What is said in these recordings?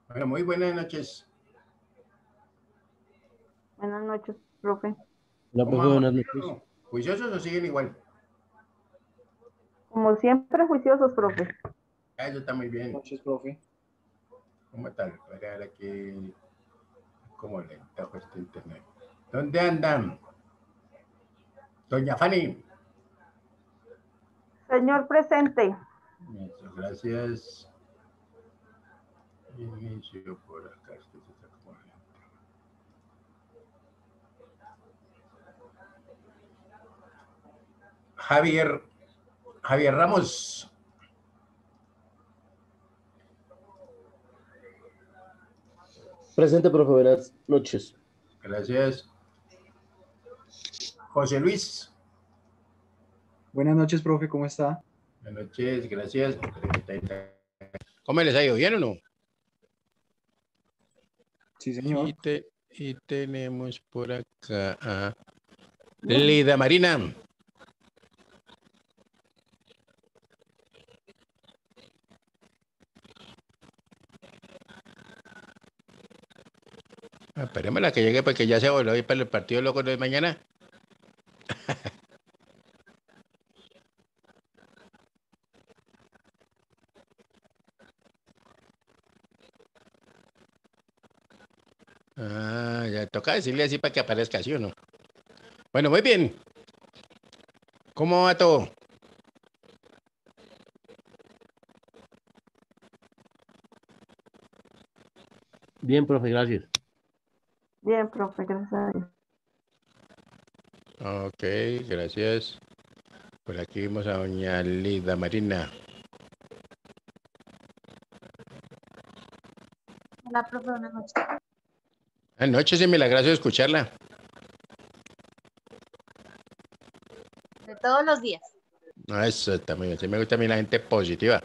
Bueno, muy buenas noches. Buenas noches, profe. Hola, ¿Cómo profe, vamos? buenas ¿Bien o noches. no? ¿Juiciosos o siguen igual? Como siempre, juiciosos, profe. Eso está muy bien. Noches, profe. ¿Cómo tal? Voy a ver aquí cómo le tajo este internet. ¿Dónde andan? Doña Fanny. Señor presente. Muchas gracias. Inicio por acá. Esto se está como lento. Javier, Javier Ramos. Presente, profe, buenas noches. Gracias. José Luis. Buenas noches, profe, ¿cómo está? Buenas noches, gracias. ¿Cómo les ha ido? ¿Bien o no? Sí, señor. Y tenemos por acá a Lida Marina. Esperemos la que llegue porque ya se volvió a ir para el partido loco de mañana. Ah, ya toca decirle así para que aparezca, ¿sí o no? Bueno, muy bien. ¿Cómo va todo? Bien, profe, gracias. Bien, profe, gracias a Dios. Ok, gracias. Por aquí vimos a doña Lida Marina. Hola, profe, buenas noches. Anoche sí me la gracia de escucharla. De todos los días. No, eso también, sí me gusta a mí la gente positiva.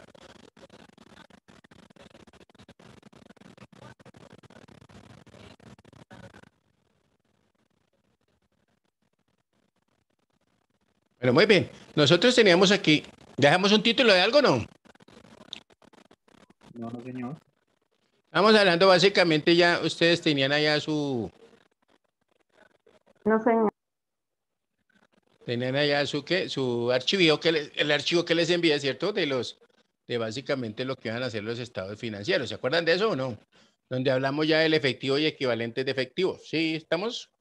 Bueno, muy bien. Nosotros teníamos aquí, ¿dejamos un título de algo, no? No, no, señor. Estamos hablando básicamente ya, ustedes tenían allá su, No, señor. tenían allá su, ¿qué? Su archivo el archivo que les envié, ¿cierto? De básicamente lo que van a hacer los estados financieros. ¿Se acuerdan de eso o no? Donde hablamos ya del efectivo y equivalentes de efectivo. ¿Sí estamos?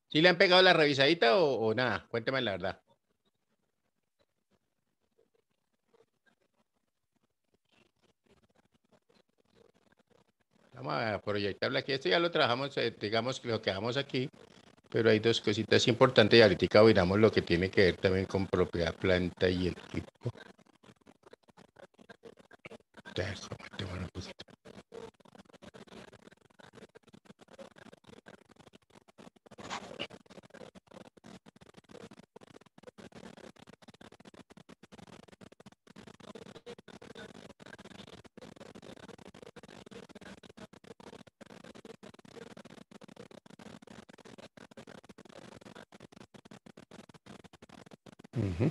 ¿Sí le han pegado la revisadita o nada? Cuénteme la verdad. Vamos a proyectarla aquí. Esto ya lo trabajamos, digamos que lo que damos aquí, pero hay dos cositas importantes y ahorita miramos lo que tiene que ver también con propiedad, planta y equipo. Ujú.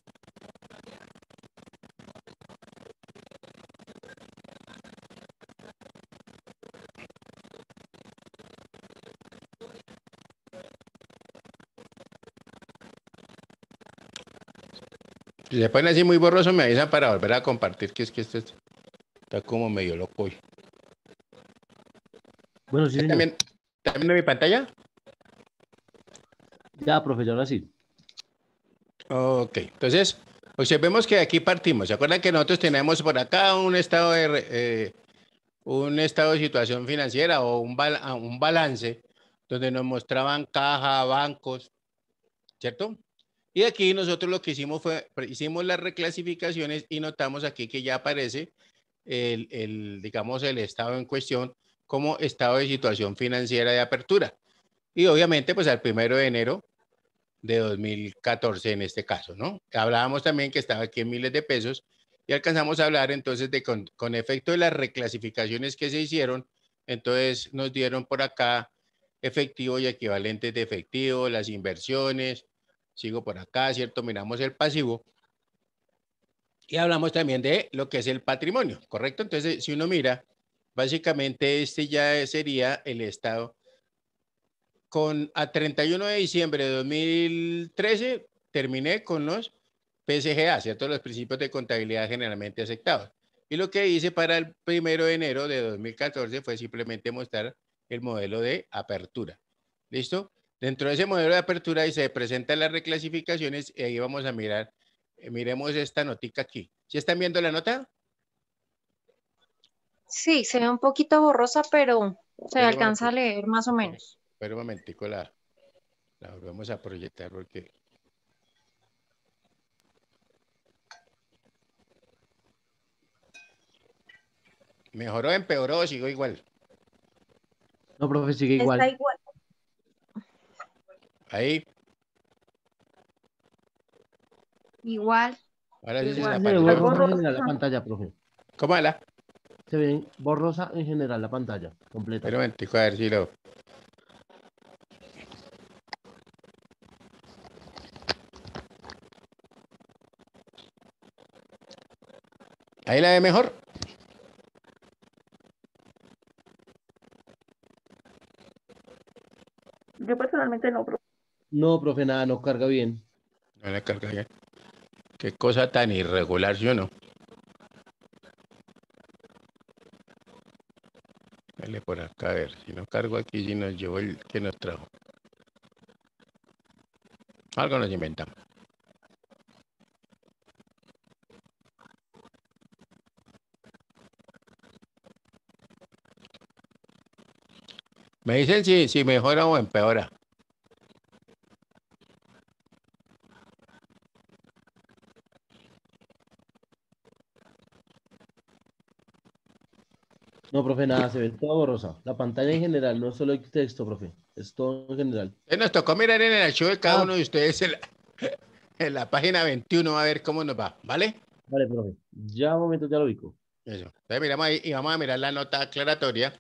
Si se pone así muy borroso, me avisan para volver a compartir, que es que esto está como medio loco hoy. Bueno, sí, señor. ¿También viendo mi pantalla? Ya, profe, ya ahora sí. Ok, entonces, observemos que aquí partimos. ¿Se acuerdan que nosotros tenemos por acá un estado de situación financiera o un balance donde nos mostraban caja, bancos, ¿cierto? Y aquí nosotros lo que hicimos fue, hicimos las reclasificaciones y notamos aquí que ya aparece digamos, el estado en cuestión como estado de situación financiera de apertura. Y obviamente, pues al 1 de enero de 2014 en este caso, ¿no? Hablábamos también que estaba aquí en miles de pesos y alcanzamos a hablar entonces de con efecto de las reclasificaciones que se hicieron, entonces nos dieron por acá efectivo y equivalentes de efectivo, las inversiones, sigo por acá, ¿cierto? Miramos el pasivo y hablamos también de lo que es el patrimonio, ¿correcto? Entonces, si uno mira, básicamente este ya sería el estado. A 31 de diciembre de 2013 terminé con los PSGA, ¿cierto? Los principios de contabilidad generalmente aceptados. Y lo que hice para el 1 de enero de 2014 fue simplemente mostrar el modelo de apertura. ¿Listo? Dentro de ese modelo de apertura ahí se presentan las reclasificaciones y ahí vamos a mirar, miremos esta notica aquí. ¿Sí están viendo la nota? Sí, se ve un poquito borrosa, pero se Espera un alcanza a momentico, leer más o menos. espera un momentico, la volvemos a proyectar porque... ¿Mejoró, empeoró o sigo igual? No, profe, sigue Está igual. igual. Ahí, Igual. ahora sí se Igual. Se ve apareció. borrosa en general la Borrosa. pantalla, profe. ¿Cómo la? Se ve borrosa en general la pantalla completa. Espera un momentico, a ver si lo... ¿Ahí la ve mejor? Yo personalmente no, profe. No, profe, nada, no carga bien. No la carga bien. Qué cosa tan irregular, ¿sí o no? Dale por acá, a ver. Si no cargo aquí, si nos llevó el que nos trajo. Algo nos inventamos. Me dicen si mejora o empeora. No, profe, nada, se ve todo borrosa. La pantalla en general, no solo el texto, profe. Es todo en general. Nos tocó mirar en el archivo de cada Ah, uno de ustedes en la página 21 a ver cómo nos va, ¿vale? vale, profe. Ya un momento, ya lo ubico. Eso. Entonces miramos ahí y vamos a mirar la nota aclaratoria.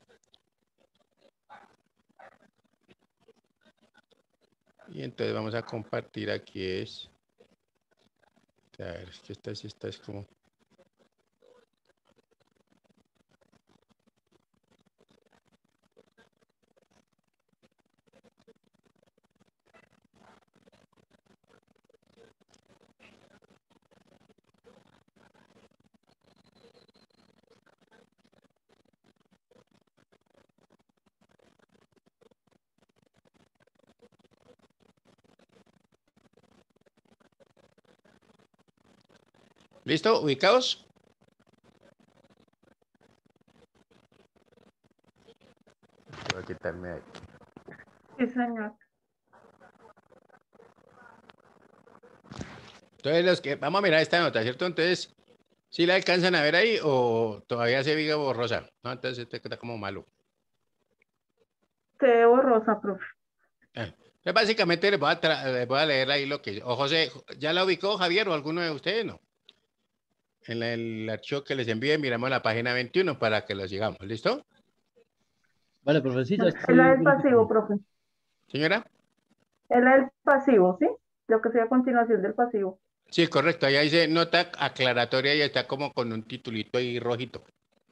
Y entonces vamos a compartir aquí es... A ver, es que esta es como... ¿Listo? ¿Ubicados? Voy a quitarme ahí. Sí, señor. Entonces, los que vamos a mirar esta nota, ¿cierto? Entonces, ¿sí la alcanzan a ver ahí o todavía se viga borrosa? No, entonces este queda como malo. Se ve borrosa, profe. Entonces, básicamente les voy a leer ahí lo que... O José, ¿ya la ubicó Javier o alguno de ustedes? No. En el archivo que les envíe, miramos la página 21 para que lo sigamos. ¿Listo? Vale, profe, sí, ya Es la estoy del pasivo, verificando. profe. Señora. Es la del pasivo, ¿sí? Lo que sea a continuación del pasivo. Sí, correcto. Ahí dice nota aclaratoria y está como con un titulito ahí rojito.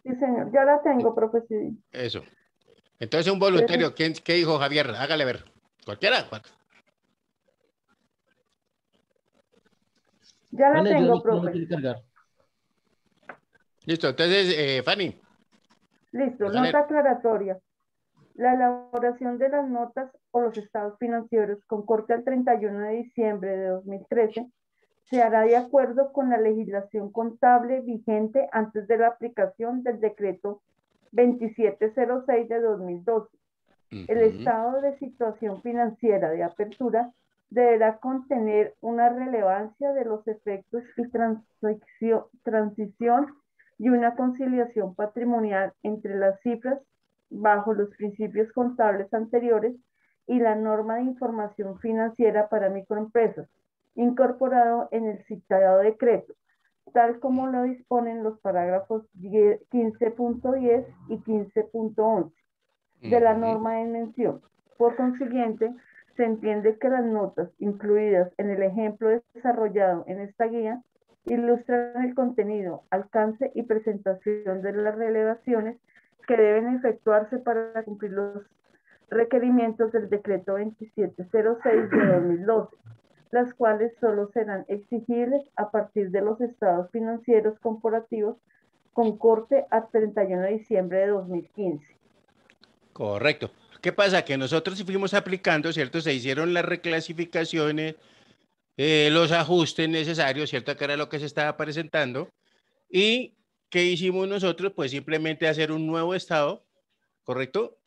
Sí, señor. Ya la tengo, profe. Sí. Eso. Entonces, un Entonces, voluntario. ¿Qué dijo Javier? Hágale ver. Cualquiera. ya la Vale, tengo, no lo profe. quiere cargar. Listo. Entonces, Fanny. Listo. Hágale. Nota aclaratoria. La elaboración de las notas o los estados financieros con corte al 31 de diciembre de 2013 se hará de acuerdo con la legislación contable vigente antes de la aplicación del decreto 2706 de 2012. El estado de situación financiera de apertura deberá contener una relevancia de los efectos y transición y una conciliación patrimonial entre las cifras bajo los principios contables anteriores y la norma de información financiera para microempresas, incorporado en el citado decreto, tal como lo disponen los parágrafos 15.10 y 15.11 de la norma de mención. Por consiguiente, se entiende que las notas incluidas en el ejemplo desarrollado en esta guía ilustran el contenido, alcance y presentación de las relevaciones que deben efectuarse para cumplir los requerimientos del decreto 2706 de 2012, las cuales solo serán exigibles a partir de los estados financieros corporativos con corte a 31 de diciembre de 2015. Correcto. ¿Qué pasa? Que nosotros sí fuimos aplicando, ¿cierto? Se hicieron las reclasificaciones, los ajustes necesarios, ¿cierto? Que era lo que se estaba presentando. ¿Y qué hicimos nosotros? Pues simplemente hacer un nuevo estado, ¿correcto?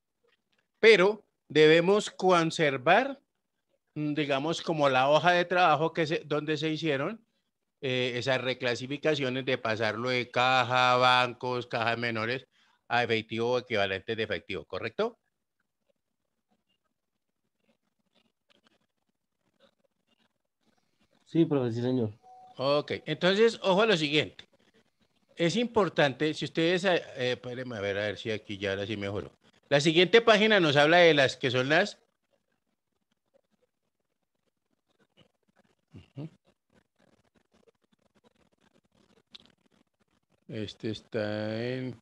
Pero debemos conservar, digamos, como la hoja de trabajo donde se hicieron esas reclasificaciones de pasarlo de caja, bancos, cajas menores a efectivo o equivalentes de efectivo, ¿correcto? Sí, profe, sí, señor. Ok, entonces, ojo a lo siguiente. Es importante, si ustedes, espérenme a ver si aquí ya ahora sí mejoró. La siguiente página nos habla de las que son las... Este está en...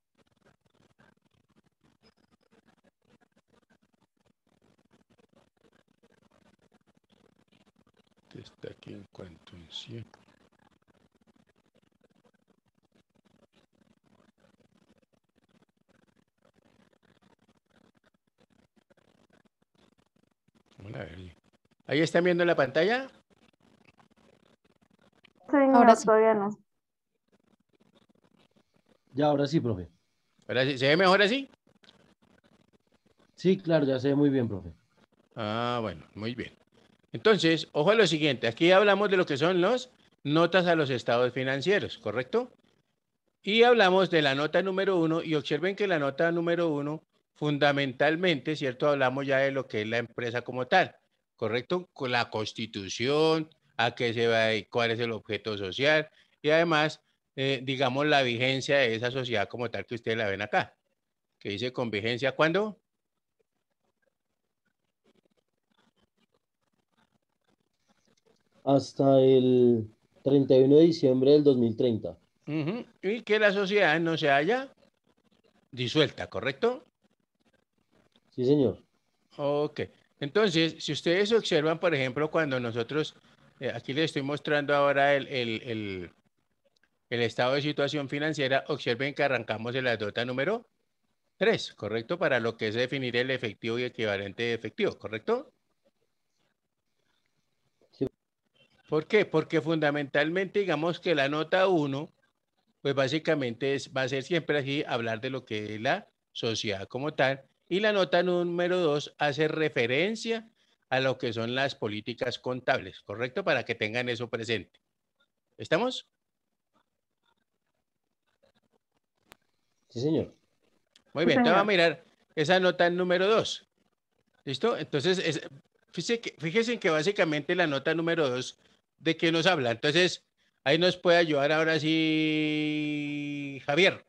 Este está aquí en cuanto en sí. Vamos a ver. ¿Ahí están viendo la pantalla? Ahora Señor, sí. todavía no. Ya, ahora sí, profe. Ahora sí, ¿se ve mejor así? Sí, claro, ya se ve muy bien, profe. Ah, bueno, muy bien. Entonces, ojo a lo siguiente. Aquí hablamos de lo que son las notas a los estados financieros, ¿correcto? Y hablamos de la nota número 1 y observen que la nota número 1 fundamentalmente, ¿cierto? Hablamos ya de lo que es la empresa como tal, ¿correcto? Con la constitución, a qué se va y cuál es el objeto social y además, digamos, la vigencia de esa sociedad como tal que ustedes la ven acá, que dice con vigencia, ¿cuándo? Hasta el 31 de diciembre del 2030. Ujú. Y que la sociedad no se haya disuelta, ¿correcto? Sí, señor. Ok. Entonces, si ustedes observan, por ejemplo, cuando nosotros, aquí les estoy mostrando ahora el estado de situación financiera, observen que arrancamos en la nota número 3, ¿correcto? Para lo que es definir el efectivo y equivalente de efectivo, ¿correcto? Sí. ¿Por qué? Porque fundamentalmente, digamos que la nota 1, pues básicamente va a ser siempre así, hablar de lo que es la sociedad como tal. Y la nota número 2 hace referencia a lo que son las políticas contables, ¿correcto? Para que tengan eso presente. ¿Estamos? Sí, señor. Muy Sí, bien, entonces vamos señor. a mirar esa nota número 2. ¿Listo? Entonces, fíjense que básicamente la nota número 2, ¿de qué nos habla? Entonces, ahí nos puede ayudar ahora sí Javier.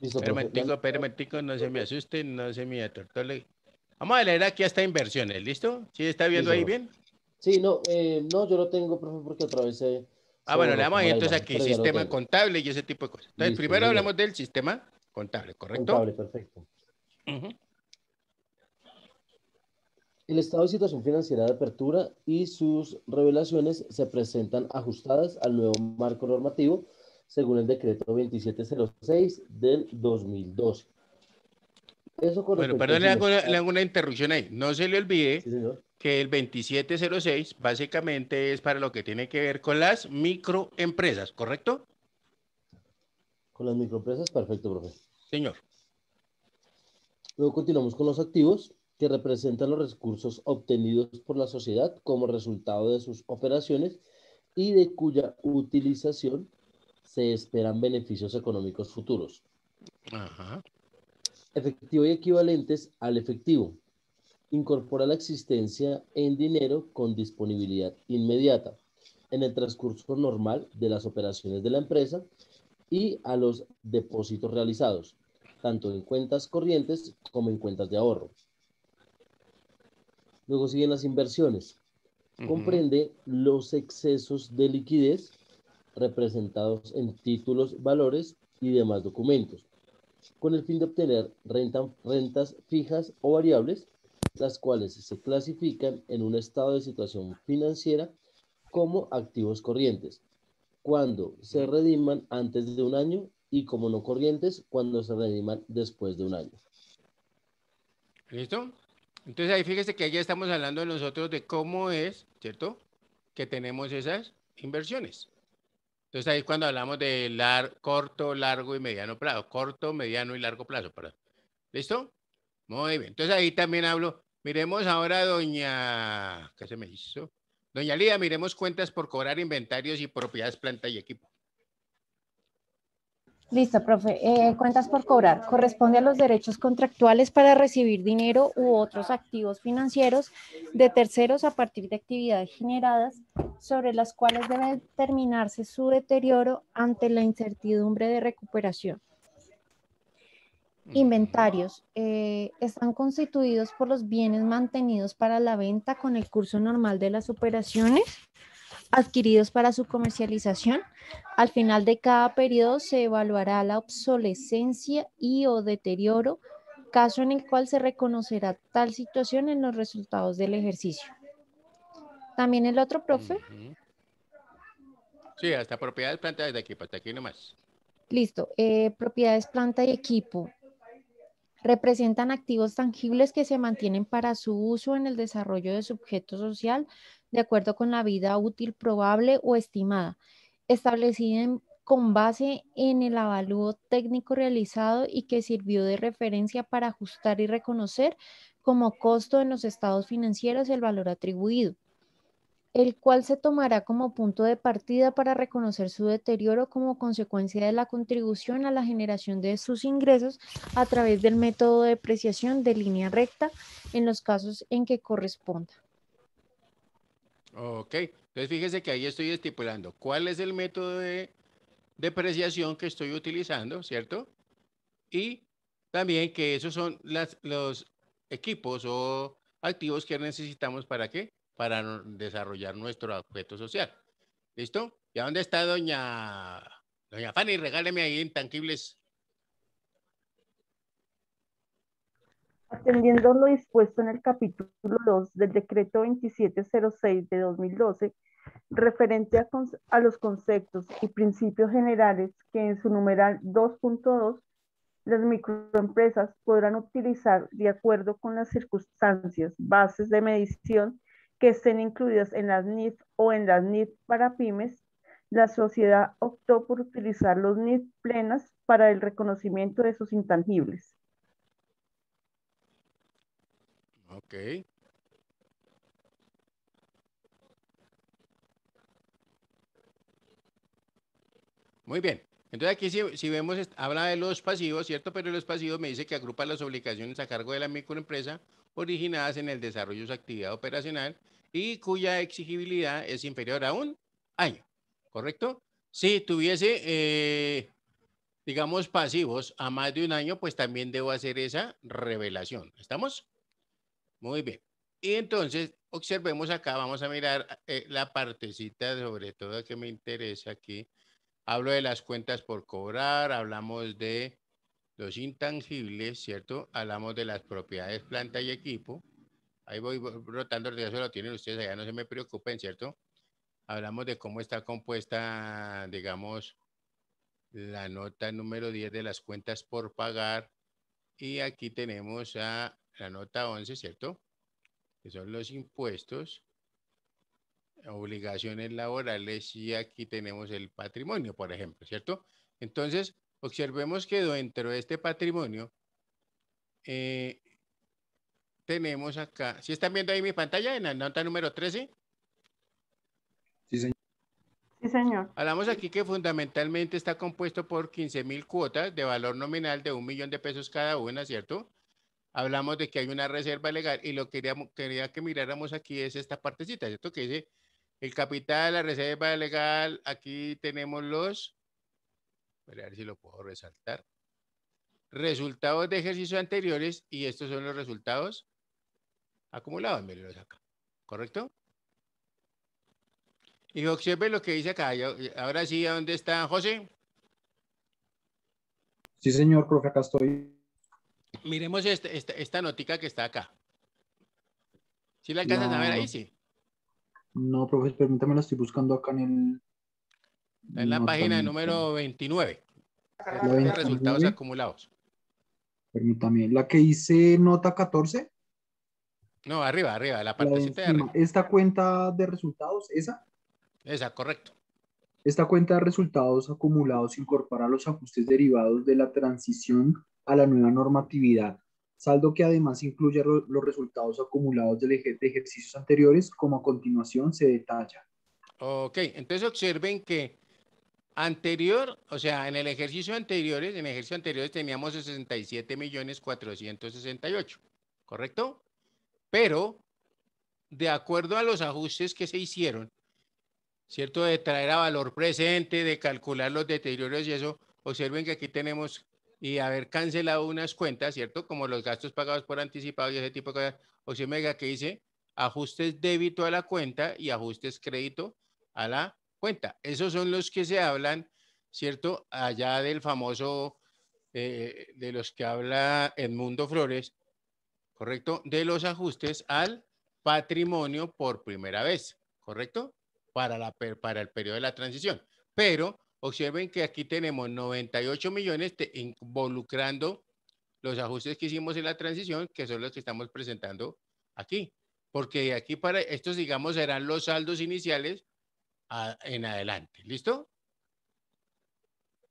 Listo, profe. Permitico, no se me asusten, no se me atortole. Vamos a leer aquí hasta inversiones, ¿listo? ¿Sí está viendo Listo, ahí profe. bien? Sí, no, no, yo lo tengo, profe, porque otra vez Ah, se bueno, le borró damos como ahí la entonces imagen, aquí pero ya lo sistema tengo. contable y ese tipo de cosas. Entonces, Listo, sí, primero señor. hablamos del sistema contable, ¿correcto? Contable, perfecto. Ujú. El estado de situación financiera de apertura y sus revelaciones se presentan ajustadas al nuevo marco normativo según el decreto 2706 del 2012. Eso con Bueno, respecto al perdón, le semestre. hago una interrupción ahí. No se le olvide Sí, señor. que el 2706 básicamente es para lo que tiene que ver con las microempresas, ¿correcto? Con las microempresas, perfecto, profe. Señor. Luego continuamos con los activos, que representan los recursos obtenidos por la sociedad como resultado de sus operaciones y de cuya utilización se esperan beneficios económicos futuros. Ajá. Efectivo y equivalentes al efectivo. Incorpora la existencia en dinero con disponibilidad inmediata en el transcurso normal de las operaciones de la empresa y a los depósitos realizados, tanto en cuentas corrientes como en cuentas de ahorro. Luego siguen las inversiones. Ujú. Comprende los excesos de liquidez representados en títulos, valores y demás documentos, con el fin de obtener rentas fijas o variables, las cuales se clasifican en un estado de situación financiera como activos corrientes, cuando se rediman antes de un año y como no corrientes cuando se rediman después de un año. ¿Listo? Entonces ahí fíjese que ya estamos hablando nosotros de cómo es, ¿cierto? Que tenemos esas inversiones. Entonces ahí cuando hablamos de corto, largo y mediano plazo, corto, mediano y largo plazo, perdón. ¿Listo? Muy bien. Entonces ahí también hablo. Miremos ahora, doña, ¿qué se me hizo? Doña Lía, miremos cuentas por cobrar inventarios y propiedades, planta y equipo. Listo, profe. Cuentas por cobrar. Corresponde a los derechos contractuales para recibir dinero u otros activos financieros de terceros a partir de actividades generadas sobre las cuales debe determinarse su deterioro ante la incertidumbre de recuperación. Inventarios. Están constituidos por los bienes mantenidos para la venta con el curso normal de las operaciones adquiridos para su comercialización. Al final de cada periodo se evaluará la obsolescencia y o deterioro, caso en el cual se reconocerá tal situación en los resultados del ejercicio. También el otro, profe. Sí, hasta propiedades, planta desde aquí, hasta aquí nomás. Listo. Propiedades, planta y equipo. Representan activos tangibles que se mantienen para su uso en el desarrollo de su objeto social de acuerdo con la vida útil probable o estimada, establecida con base en el avalúo técnico realizado y que sirvió de referencia para ajustar y reconocer como costo en los estados financieros el valor atribuido, el cual se tomará como punto de partida para reconocer su deterioro como consecuencia de la contribución a la generación de sus ingresos a través del método de depreciación de línea recta en los casos en que corresponda. Ok, entonces fíjese que ahí estoy estipulando cuál es el método de depreciación que estoy utilizando, ¿cierto? Y también que esos son los equipos o activos que necesitamos para qué? Para desarrollar nuestro objeto social. ¿Listo? ¿Y a dónde está doña Fanny? Regáleme ahí intangibles. Atendiendo lo dispuesto en el capítulo 2 del decreto 2706 de 2012, referente a los conceptos y principios generales que en su numeral 2.2 las microempresas podrán utilizar de acuerdo con las circunstancias, bases de medición que estén incluidas en las NIF o en las NIF para pymes, la sociedad optó por utilizar los NIF plenas para el reconocimiento de sus intangibles. Ok. Muy bien. Entonces aquí si vemos, habla de los pasivos, ¿cierto? Pero los pasivos me dice que agrupa las obligaciones a cargo de la microempresa originadas en el desarrollo de su actividad operacional y cuya exigibilidad es inferior a un año, ¿correcto? Si tuviese, digamos, pasivos a más de un año, pues también debo hacer esa revelación. ¿Estamos? Muy bien. Y entonces, observemos acá, vamos a mirar la partecita sobre todo que me interesa aquí. Hablo de las cuentas por cobrar, hablamos de los intangibles, ¿cierto? Hablamos de las propiedades, planta y equipo. Ahí voy rotando, ya se lo tienen ustedes allá, no se me preocupen, ¿cierto? Hablamos de cómo está compuesta, digamos, la nota número 10 de las cuentas por pagar. Y aquí tenemos a la nota 11, ¿cierto? Que son los impuestos, obligaciones laborales y aquí tenemos el patrimonio, por ejemplo, ¿cierto? Entonces, observemos que dentro de este patrimonio eh, tenemos acá, ¿sí están viendo ahí mi pantalla en la nota número 13? Sí, señor. Sí, señor. Hablamos aquí que fundamentalmente está compuesto por 15.000 cuotas de valor nominal de 1.000.000 de pesos cada una, ¿cierto? Hablamos de que hay una reserva legal y lo que quería que miráramos aquí es esta partecita, ¿cierto? Que dice el capital, la reserva legal, aquí tenemos a ver si lo puedo resaltar, resultados de ejercicios anteriores y estos son los resultados acumulados, mírenlos acá, ¿correcto? Y observe lo que dice acá. Ahora sí, ¿dónde está José? Sí, señor, profe, acá estoy. Miremos esta notica que está acá. ¿Sí la alcanzas a ver ahí? La... Sí. No, profe, permítame, la estoy buscando acá en Está en el la nota. página número 29. La ¿Cierto? De resultados 29, acumulados. permítame. La que hice nota 14, No, arriba, arriba, la la de partecita de encima. arriba. Esta cuenta de resultados, esa. Esa, correcto. Esta cuenta de resultados acumulados incorpora los ajustes derivados de la transición a la nueva normatividad, saldo que además incluye los resultados acumulados de ejercicios anteriores, como a continuación se detalla. Ok, entonces observen que anterior, o sea, en el ejercicio anteriores teníamos 67.468.000, ¿correcto? Pero, de acuerdo a los ajustes que se hicieron, ¿cierto? De traer a valor presente, de calcular los deterioros y eso, observen que aquí tenemos y haber cancelado unas cuentas, ¿cierto? Como los gastos pagados por anticipado y ese tipo de cosas. Observen que aquí dice ajustes débito a la cuenta y ajustes crédito a la cuenta. Esos son los que se hablan, ¿cierto? Allá del famoso, de los que habla Edmundo Flores, ¿correcto? De los ajustes al patrimonio por primera vez, ¿correcto? Para el periodo de la transición. Pero observen que aquí tenemos 98 millones involucrando los ajustes que hicimos en la transición, que son los que estamos presentando aquí. Porque aquí para estos, digamos, serán los saldos iniciales en adelante. ¿Listo?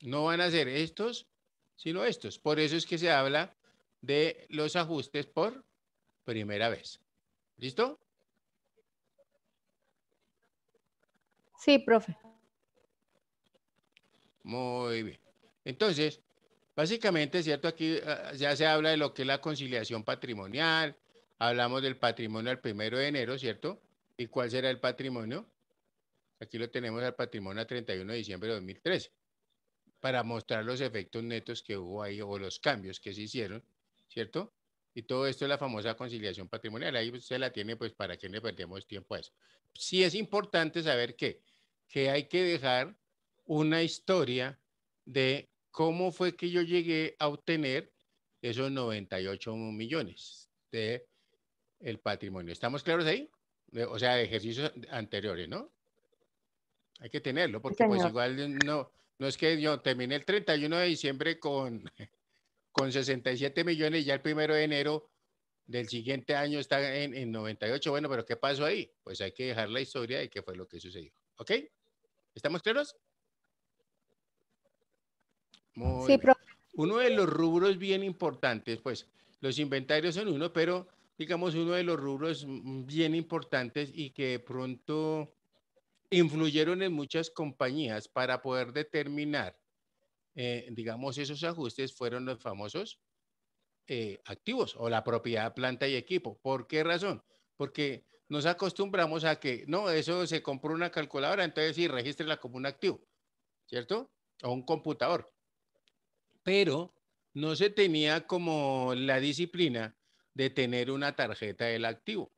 No van a ser estos, sino estos. Por eso es que se habla de los ajustes por primera vez. ¿Listo? Sí, profe. Muy bien. Entonces, básicamente, ¿cierto? Aquí ya se habla de lo que es la conciliación patrimonial, hablamos del patrimonio al 1 de enero, ¿cierto? ¿Y cuál será el patrimonio? Aquí lo tenemos al patrimonio a 31 de diciembre de 2013, para mostrar los efectos netos que hubo ahí o los cambios que se hicieron, ¿cierto? Y todo esto es la famosa conciliación patrimonial. Ahí se la tiene, pues, para que le perdemos tiempo a eso. Sí es importante saber que hay que dejar una historia de cómo fue que yo llegué a obtener esos 98 millones de el patrimonio. ¿Estamos claros ahí? O sea, de ejercicios anteriores, ¿no? Hay que tenerlo, Sí, porque pues señor. igual no es que yo terminé el 31 de diciembre con 67 millones y ya el 1 de enero del siguiente año está en 98. Bueno, pero ¿qué pasó ahí? Pues hay que dejar la historia de qué fue lo que sucedió. ¿Ok? ¿Estamos claros? Muy Sí, bien. profe. Uno de los rubros bien importantes, pues los inventarios son uno, pero digamos uno de los rubros bien importantes y que de pronto influyeron en muchas compañías para poder determinar, digamos, esos ajustes fueron los famosos activos o la propiedad, planta y equipo. ¿Por qué razón? Porque nos acostumbramos a que, no, eso se compró una calculadora, entonces sí, regístrela como un activo, ¿cierto? O un computador. Pero no se tenía como la disciplina de tener una tarjeta del activo.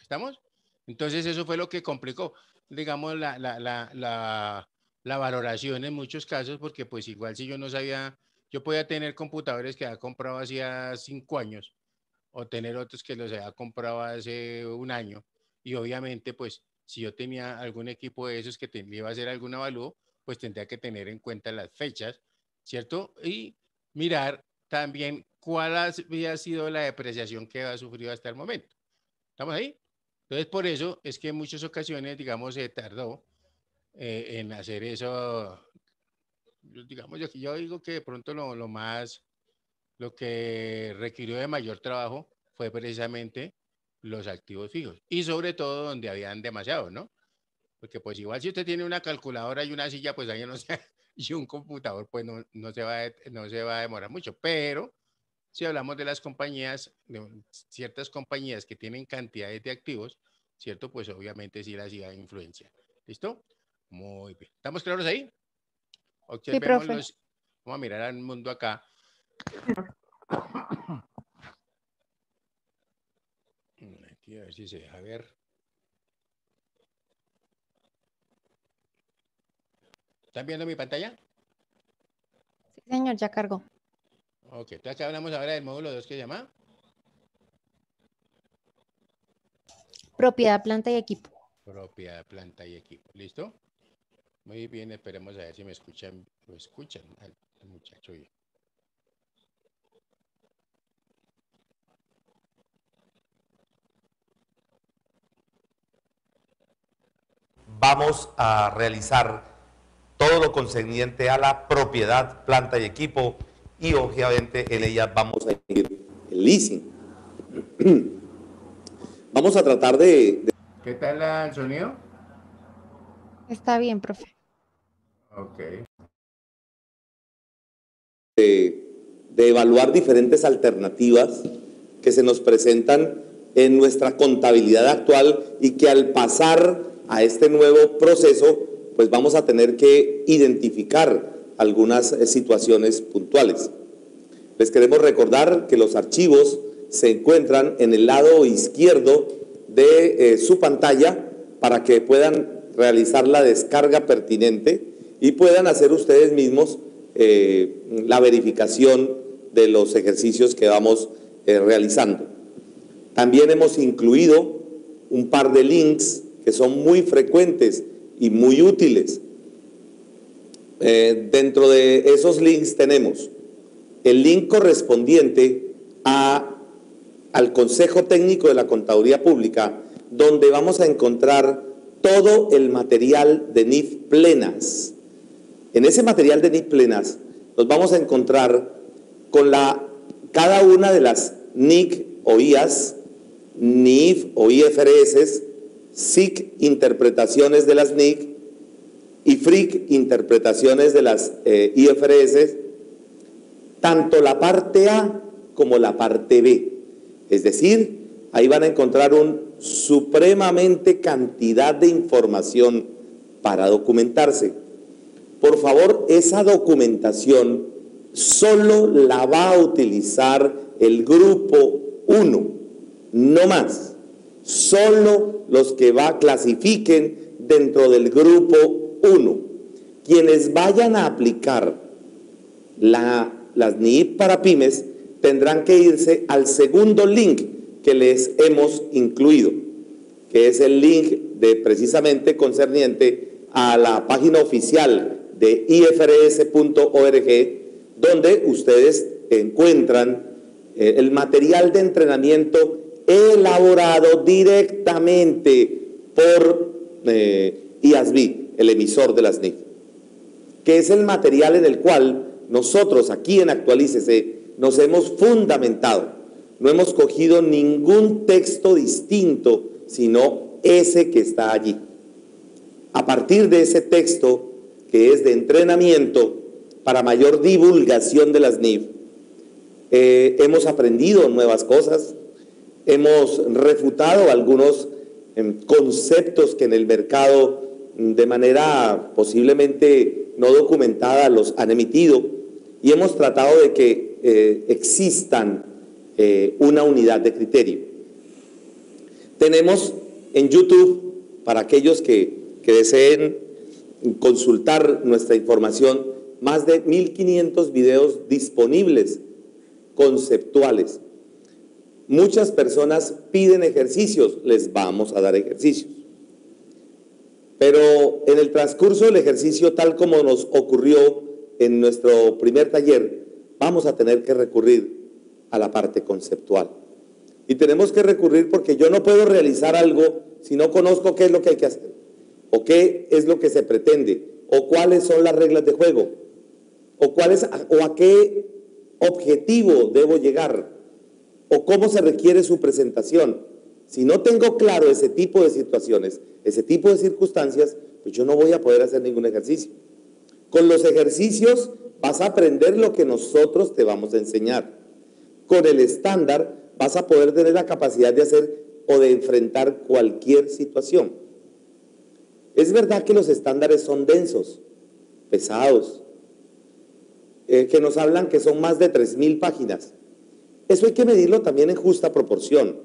¿Estamos? Entonces eso fue lo que complicó, digamos, la valoración en muchos casos, porque pues igual si yo no sabía, yo podía tener computadores que había comprado hacía 5 años o tener otros que los había comprado hace un año y obviamente pues si yo tenía algún equipo de esos que iba a hacer algún avalúo, pues tendría que tener en cuenta las fechas, ¿cierto? Y mirar también cuál había sido la depreciación que había sufrido hasta el momento. ¿Estamos ahí? Entonces, por eso es que en muchas ocasiones, digamos, se tardó en hacer eso. Digamos, yo digo que de pronto lo que requirió de mayor trabajo fue precisamente los activos fijos y sobre todo donde habían demasiados, ¿no? Porque pues igual si usted tiene una calculadora y una silla, pues ahí no sé, y un computador, pues no se va a demorar mucho, pero si hablamos de las compañías, de ciertas compañías que tienen cantidades de activos, ¿cierto? Pues obviamente sí las iba a influenciar. ¿Listo? Muy bien. ¿Estamos claros ahí? Sí, Observemos profe. los, vamos a mirar al mundo acá. Aquí a ver si se deja ver. ¿Están viendo mi pantalla? Sí, señor, ya cargó. Ok, entonces hablamos ahora del módulo 2 que se llama Propiedad, planta y equipo. propiedad, planta y equipo. ¿Listo? Muy bien, esperemos a ver si me escuchan, lo escuchan al muchacho. Vamos a realizar todo lo concerniente a la propiedad, planta y equipo, y obviamente en ella vamos a incluir el leasing. Vamos a tratar de... ¿Qué tal el sonido? Está bien, profe. Ok. de evaluar diferentes alternativas que se nos presentan en nuestra contabilidad actual y que al pasar a este nuevo proceso, pues vamos a tener que identificar algunas situaciones puntuales. Les queremos recordar que los archivos se encuentran en el lado izquierdo de su pantalla para que puedan realizar la descarga pertinente y puedan hacer ustedes mismos la verificación de los ejercicios que vamos realizando. También hemos incluido un par de links que son muy frecuentes y muy útiles. Dentro de esos links tenemos el link correspondiente al Consejo Técnico de la Contaduría Pública, donde vamos a encontrar todo el material de NIF Plenas. En ese material de NIF Plenas nos vamos a encontrar con cada una de las NIC o IAS, NIF o IFRS, SIC interpretaciones de las NIC, IFRIC interpretaciones de las IFRS, tanto la parte A como la parte B. Es decir, ahí van a encontrar supremamente cantidad de información para documentarse. Por favor, esa documentación solo la va a utilizar el grupo 1, no más. Solo los que clasifiquen dentro del grupo 1. Quienes vayan a aplicar las NIIP para pymes tendrán que irse al segundo link que les hemos incluido, que es el link precisamente concerniente a la página oficial de ifrs.org, donde ustedes encuentran el material de entrenamiento elaborado directamente por IASB, el emisor de las NIF, que es el material en el cual nosotros aquí en Actualícese nos hemos fundamentado. No hemos cogido ningún texto distinto, sino ese que está allí. A partir de ese texto, que es de entrenamiento para mayor divulgación de las NIF, hemos aprendido nuevas cosas, hemos refutado algunos conceptos que en el mercado de manera posiblemente no documentada los han emitido, y hemos tratado de que existan una unidad de criterio. Tenemos en YouTube, para aquellos que deseen consultar nuestra información, más de 1500 videos disponibles, conceptuales. Muchas personas piden ejercicios, les vamos a dar ejercicios. Pero en el transcurso del ejercicio, tal como nos ocurrió en nuestro primer taller, vamos a tener que recurrir a la parte conceptual. Y tenemos que recurrir porque yo no puedo realizar algo si no conozco qué es lo que hay que hacer, o qué es lo que se pretende, o cuáles son las reglas de juego, o a qué objetivo debo llegar, o cómo se requiere su presentación. Si no tengo claro ese tipo de situaciones, ese tipo de circunstancias, pues yo no voy a poder hacer ningún ejercicio. Con los ejercicios vas a aprender lo que nosotros te vamos a enseñar. Con el estándar vas a poder tener la capacidad de hacer o de enfrentar cualquier situación. Es verdad que los estándares son densos, pesados, que nos hablan que son más de 3000 páginas. Eso hay que medirlo también en justa proporción.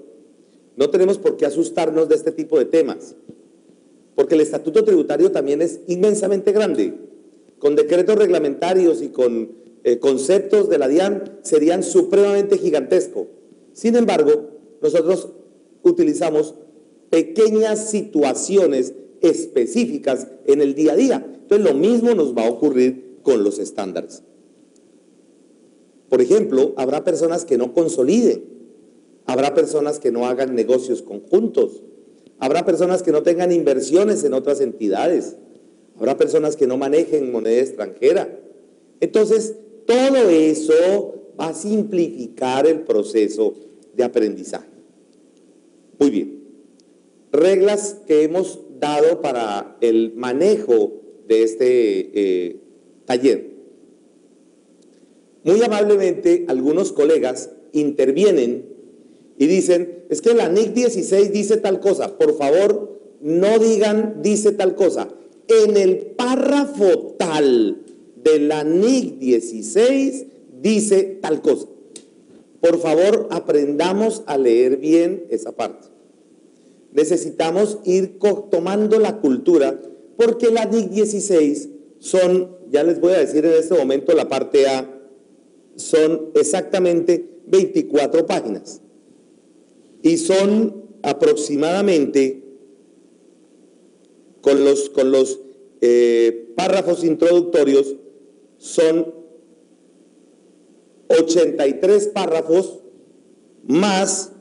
No tenemos por qué asustarnos de este tipo de temas, porque el estatuto tributario también es inmensamente grande. con decretos reglamentarios y con conceptos de la DIAN serían supremamente gigantescos. Sin embargo, nosotros utilizamos pequeñas situaciones específicas en el día a día. Entonces, lo mismo nos va a ocurrir con los estándares. Por ejemplo, habrá personas que no consoliden, habrá personas que no hagan negocios conjuntos, habrá personas que no tengan inversiones en otras entidades, habrá personas que no manejen moneda extranjera. Entonces, todo eso va a simplificar el proceso de aprendizaje. Muy bien. Reglas que hemos dado para el manejo de este taller. Muy amablemente, algunos colegas intervienen y dicen, es que la NIC 16 dice tal cosa. Por favor, no digan dice tal cosa. En el párrafo tal de la NIC 16 dice tal cosa. Por favor, aprendamos a leer bien esa parte. Necesitamos ir tomando la cultura, porque la NIC 16 son, ya les voy a decir en este momento la parte A, son exactamente 24 páginas. Y son aproximadamente, con los párrafos introductorios, son 83 párrafos más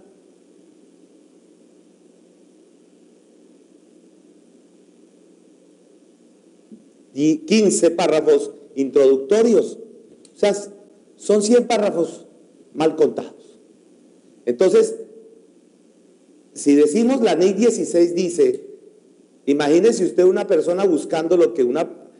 y 15 párrafos introductorios. O sea, son 100 párrafos mal contados. Entonces, si decimos la NIC 16 dice, imagínese usted una persona buscando lo que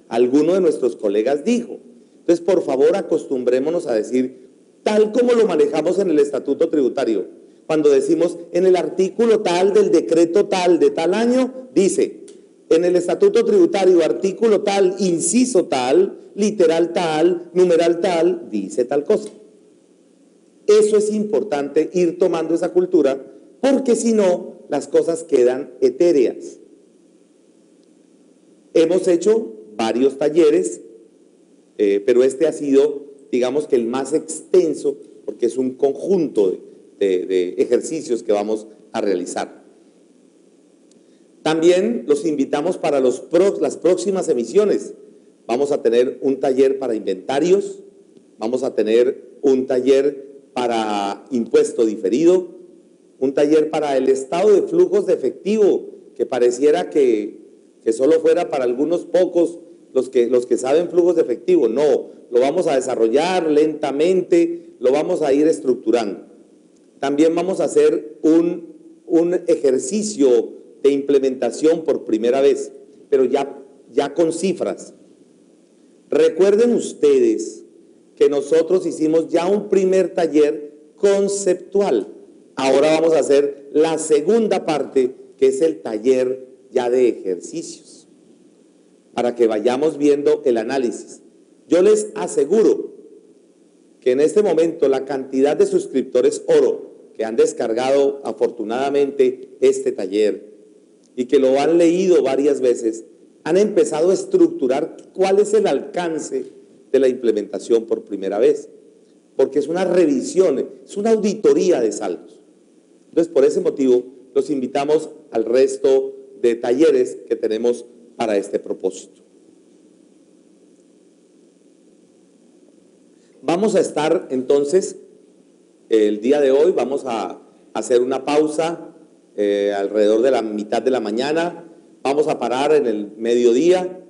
alguno de nuestros colegas dijo. Entonces, por favor, acostumbrémonos a decir tal como lo manejamos en el Estatuto Tributario. Cuando decimos en el artículo tal del decreto tal de tal año, dice, en el Estatuto Tributario, artículo tal, inciso tal, literal tal, numeral tal, dice tal cosa. Eso es importante, ir tomando esa cultura, porque si no, las cosas quedan etéreas. Hemos hecho varios talleres, pero este ha sido, digamos que el más extenso, porque es un conjunto de ejercicios que vamos a realizar. También los invitamos para las próximas emisiones. Vamos a tener un taller para inventarios, vamos a tener un taller para impuesto diferido, un taller para el estado de flujos de efectivo, que pareciera que solo fuera para algunos pocos los que saben flujos de efectivo. No, lo vamos a desarrollar lentamente, lo vamos a ir estructurando. También vamos a hacer un ejercicio de implementación por primera vez, pero ya con cifras. Recuerden ustedes que nosotros hicimos ya un primer taller conceptual. Ahora vamos a hacer la segunda parte, que es el taller ya de ejercicios, para que vayamos viendo el análisis. Yo les aseguro que en este momento la cantidad de suscriptores oro que han descargado afortunadamente este taller y que lo han leído varias veces, han empezado a estructurar cuál es el alcance de la implementación por primera vez, porque es una revisión, es una auditoría de saldos. Entonces, por ese motivo, los invitamos al resto de talleres que tenemos para este propósito. Vamos a estar entonces, el día de hoy, vamos a hacer una pausa alrededor de la mitad de la mañana. Vamos a parar en el mediodía,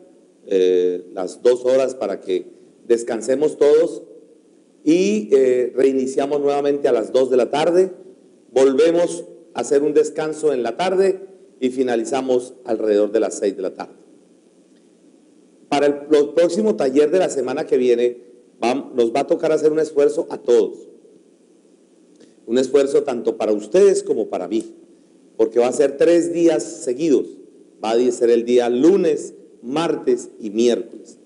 las 2 horas para que descansemos todos y reiniciamos nuevamente a las 2 de la tarde. Volvemos a hacer un descanso en la tarde y finalizamos alrededor de las 6 de la tarde. Para el próximo taller de la semana que viene, nos va a tocar hacer un esfuerzo a todos. Un esfuerzo tanto para ustedes como para mí, porque va a ser 3 días seguidos. Va a ser el día lunes, martes y miércoles.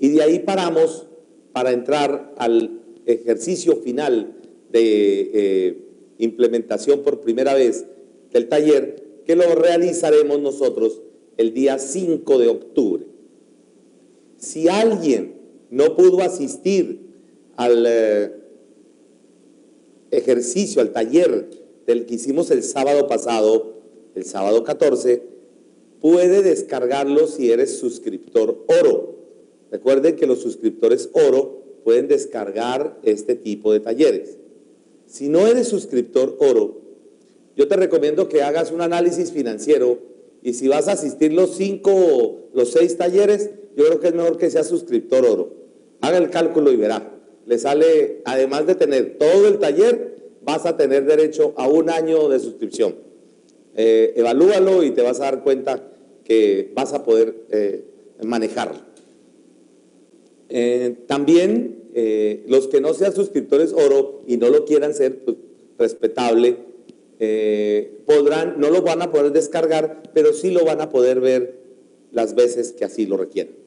Y de ahí paramos para entrar al ejercicio final de implementación por primera vez del taller, que lo realizaremos nosotros el día 5 de octubre. Si alguien no pudo asistir al ejercicio, al taller del que hicimos el sábado pasado, el sábado 14, puede descargarlo si eres suscriptor oro. Recuerden que los suscriptores oro pueden descargar este tipo de talleres. Si no eres suscriptor oro, yo te recomiendo que hagas un análisis financiero y si vas a asistir los 5 o los 6 talleres, yo creo que es mejor que seas suscriptor oro. Haga el cálculo y verá. Le sale, además de tener todo el taller, vas a tener derecho a 1 año de suscripción. Evalúalo y te vas a dar cuenta que vas a poder manejarlo. También los que no sean suscriptores oro y no lo quieran ser, pues, respetable, no lo van a poder descargar, pero sí lo van a poder ver las veces que así lo requieran.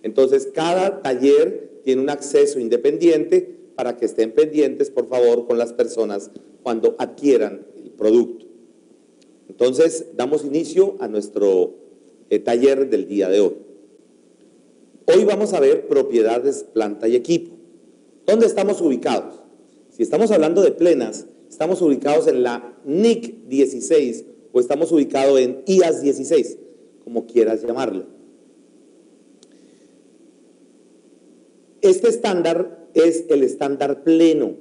Entonces, cada taller tiene un acceso independiente para que estén pendientes, por favor, con las personas cuando adquieran el producto. Entonces, damos inicio a nuestro taller del día de hoy. Hoy vamos a ver propiedades, planta y equipo. ¿Dónde estamos ubicados? Si estamos hablando de plenas, estamos ubicados en la NIC 16 o estamos ubicados en IAS 16, como quieras llamarlo. Este estándar es el estándar pleno,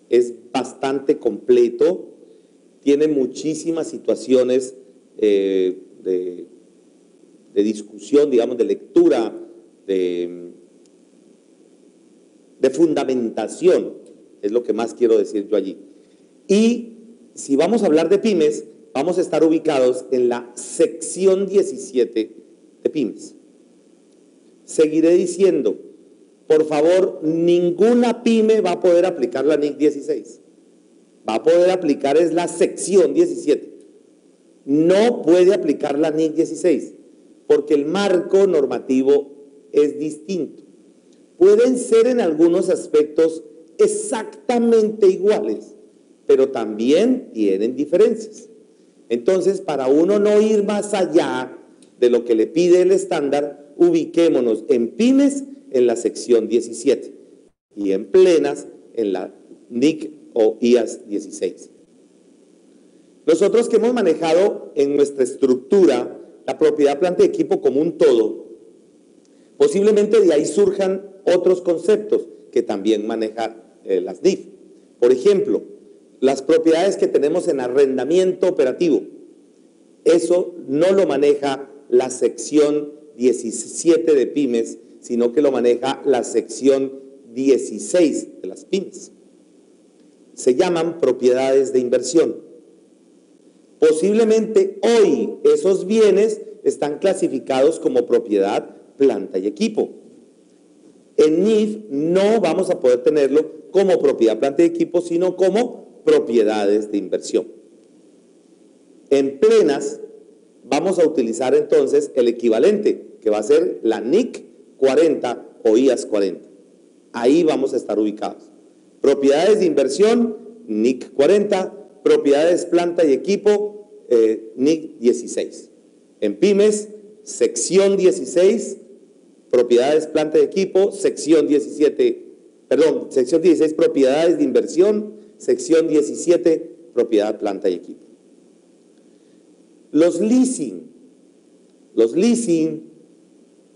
es bastante completo, tiene muchísimas situaciones de discusión, digamos, de lectura, de fundamentación, es lo que más quiero decir yo allí. Y si vamos a hablar de pymes, vamos a estar ubicados en la sección 17 de pymes. Seguiré diciendo, por favor, ninguna pyme va a poder aplicar la NIC 16. Va a poder aplicar es la sección 17. No puede aplicar la NIC 16, porque el marco normativo es distinto. Pueden ser en algunos aspectos exactamente iguales, pero también tienen diferencias. Entonces, para uno no ir más allá de lo que le pide el estándar, ubiquémonos en pymes en la sección 17 y en plenas en la NIC o IAS 16. Nosotros que hemos manejado en nuestra estructura la propiedad, planta y equipo como un todo, posiblemente de ahí surjan otros conceptos que también maneja las NIF. Por ejemplo, las propiedades que tenemos en arrendamiento operativo, eso no lo maneja la sección 17 de pymes, sino que lo maneja la sección 16 de las pymes. Se llaman propiedades de inversión. Posiblemente hoy esos bienes están clasificados como propiedad, planta y equipo. En NIF no vamos a poder tenerlo como propiedad, planta y equipo, sino como propiedades de inversión. En plenas vamos a utilizar entonces el equivalente, que va a ser la NIC 40 o IAS 40. Ahí vamos a estar ubicados. Propiedades de inversión, NIC 40, propiedades, planta y equipo, NIC 16. En pymes, sección 16, propiedades, planta y equipo, sección 17, sección 16, propiedades de inversión, sección 17, propiedad, planta y equipo. Los leasing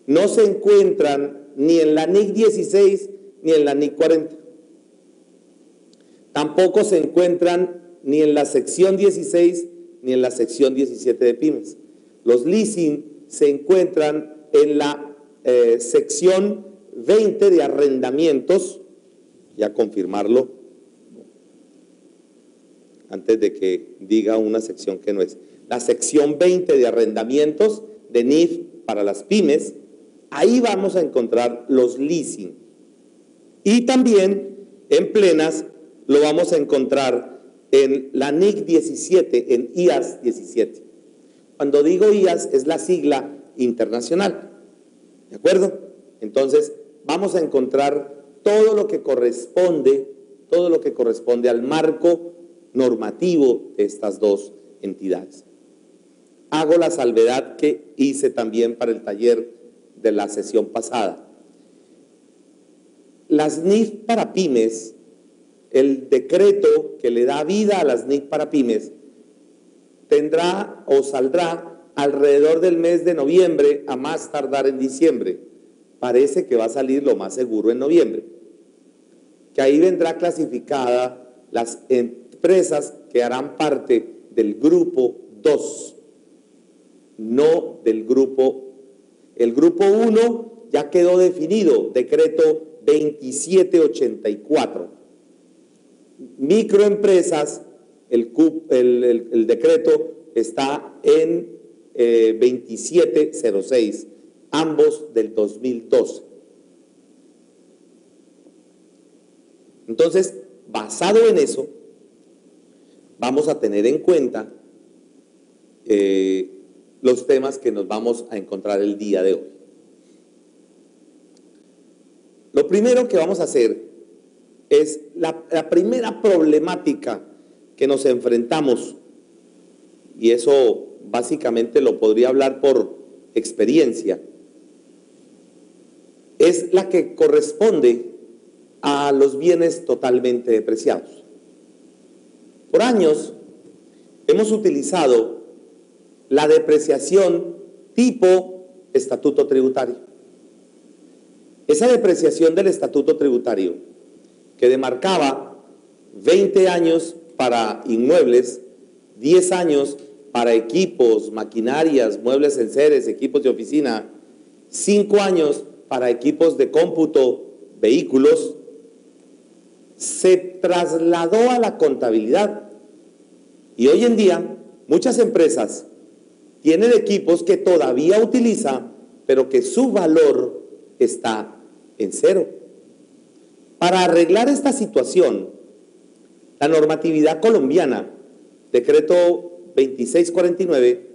no se encuentran ni en la NIC 16 ni en la NIC 40. Tampoco se encuentran ni en la sección 16 ni en la sección 17 de pymes. Los leasing se encuentran en la sección 20 de arrendamientos, ya confirmarlo, antes de que diga una sección que no es. La sección 20 de arrendamientos de NIF para las pymes, ahí vamos a encontrar los leasing. Y también en plenas lo vamos a encontrar en la NIC 17, en IAS 17. Cuando digo IAS es la sigla internacional, ¿de acuerdo? Entonces vamos a encontrar todo lo que corresponde al marco normativo de estas dos entidades. Hago la salvedad que hice también para el taller de la sesión pasada. Las NIF para pymes, el decreto que le da vida a las NIF para pymes, tendrá o saldrá alrededor del mes de noviembre, a más tardar en diciembre. Parece que va a salir lo más seguro en noviembre. Que ahí vendrá clasificada las empresas que harán parte del grupo 2, no del grupo. El grupo 1 ya quedó definido, decreto 2784. Microempresas, el decreto está en 2706, ambos del 2012. Entonces, basado en eso, vamos a tener en cuenta los temas que nos vamos a encontrar el día de hoy. Lo primero que vamos a hacer es la primera problemática que nos enfrentamos, y eso básicamente lo podría hablar por experiencia, es la que corresponde a los bienes totalmente depreciados. Por años hemos utilizado la depreciación tipo estatuto tributario. Esa depreciación del estatuto tributario que demarcaba 20 años para inmuebles, 10 años para equipos, maquinarias, muebles enseres, equipos de oficina, 5 años para equipos de cómputo, vehículos, se trasladó a la contabilidad. Y hoy en día muchas empresas tienen equipos que todavía utilizan, pero que su valor está en cero. Para arreglar esta situación, la normatividad colombiana, decreto 2649,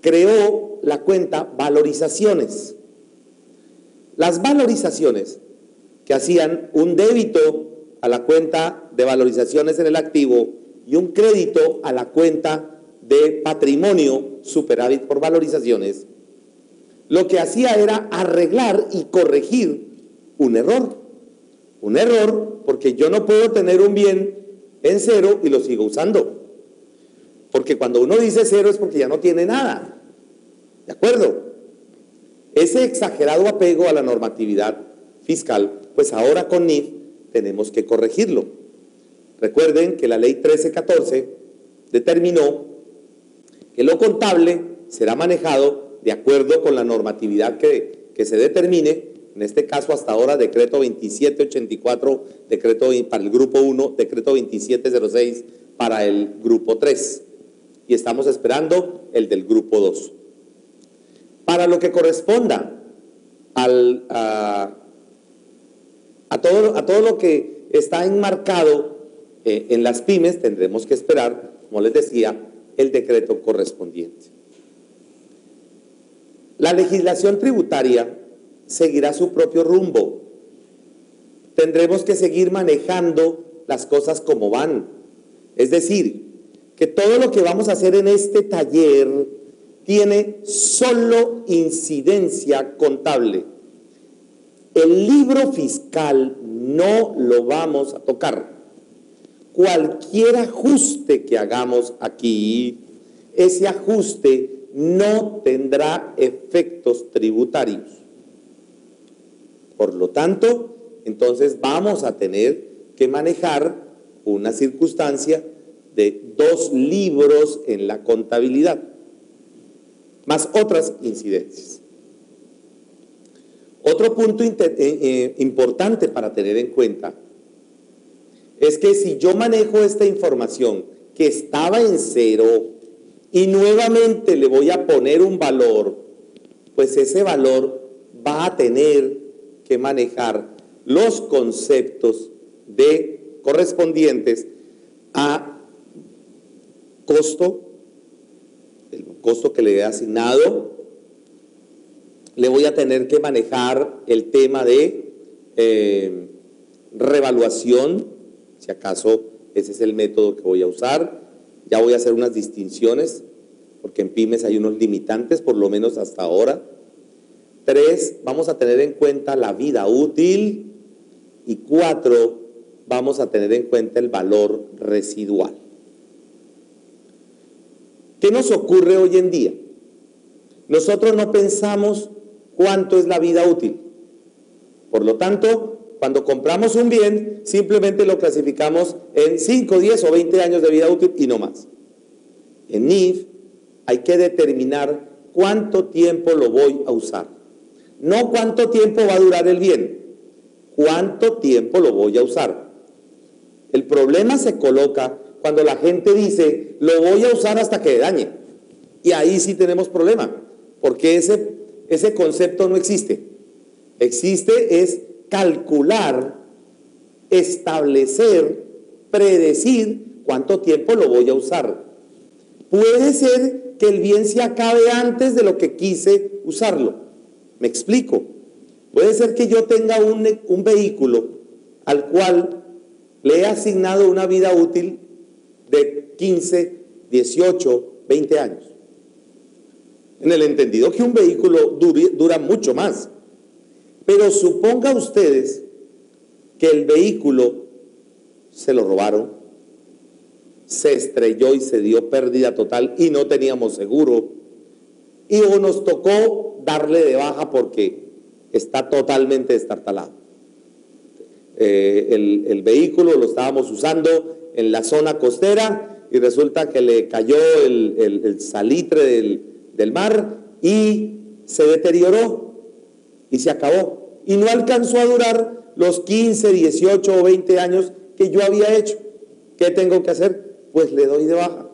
creó la cuenta valorizaciones. Las valorizaciones que hacían un débito a la cuenta de valorizaciones en el activo y un crédito a la cuenta de patrimonio superávit por valorizaciones, lo que hacía era arreglar y corregir un error. Un error porque yo no puedo tener un bien en cero y lo sigo usando. Porque cuando uno dice cero es porque ya no tiene nada. ¿De acuerdo? Ese exagerado apego a la normatividad fiscal, pues ahora con NIF tenemos que corregirlo. Recuerden que la ley 1314 determinó que lo contable será manejado de acuerdo con la normatividad que se determine, en este caso hasta ahora decreto 2784, decreto para el grupo 1, decreto 2706 para el grupo 3, y estamos esperando el del grupo 2. Para lo que corresponda a todo lo que está enmarcado en las pymes, tendremos que esperar, como les decía, el decreto correspondiente. La legislación tributaria seguirá su propio rumbo. Tendremos que seguir manejando las cosas como van. Es decir, que todo lo que vamos a hacer en este taller tiene solo incidencia contable. El libro fiscal no lo vamos a tocar. Cualquier ajuste que hagamos aquí, ese ajuste no tendrá efectos tributarios. Por lo tanto, entonces vamos a tener que manejar una circunstancia de 2 libros en la contabilidad, más otras incidencias. Otro punto importante para tener en cuenta es que si yo manejo esta información que estaba en cero y nuevamente le voy a poner un valor, pues ese valor va a tener que manejar los conceptos correspondientes a costo, el costo que le he asignado. Le voy a tener que manejar el tema de revaluación, si acaso ese es el método que voy a usar. Ya voy a hacer unas distinciones, porque en pymes hay unos limitantes, por lo menos hasta ahora, 3, vamos a tener en cuenta la vida útil. Y 4, vamos a tener en cuenta el valor residual. ¿Qué nos ocurre hoy en día? Nosotros no pensamos cuánto es la vida útil. Por lo tanto, cuando compramos un bien, simplemente lo clasificamos en 5, 10 o 20 años de vida útil y no más. En NIF hay que determinar cuánto tiempo lo voy a usar. No cuánto tiempo va a durar el bien, cuánto tiempo lo voy a usar. El problema se coloca cuando la gente dice, lo voy a usar hasta que dañe. Y ahí sí tenemos problema, porque ese concepto no existe. Existe es calcular, establecer, predecir cuánto tiempo lo voy a usar. Puede ser que el bien se acabe antes de lo que quise usarlo. Me explico. Puede ser que yo tenga un vehículo al cual le he asignado una vida útil de 15, 18, 20 años. En el entendido que un vehículo dura mucho más. Pero suponga ustedes que el vehículo se lo robaron, se estrelló y se dio pérdida total y no teníamos seguro. Y o nos tocó darle de baja porque está totalmente destartalado. El vehículo lo estábamos usando en la zona costera y resulta que le cayó el salitre del mar y se deterioró y se acabó. Y no alcanzó a durar los 15, 18 o 20 años que yo había hecho. ¿Qué tengo que hacer? Pues le doy de baja.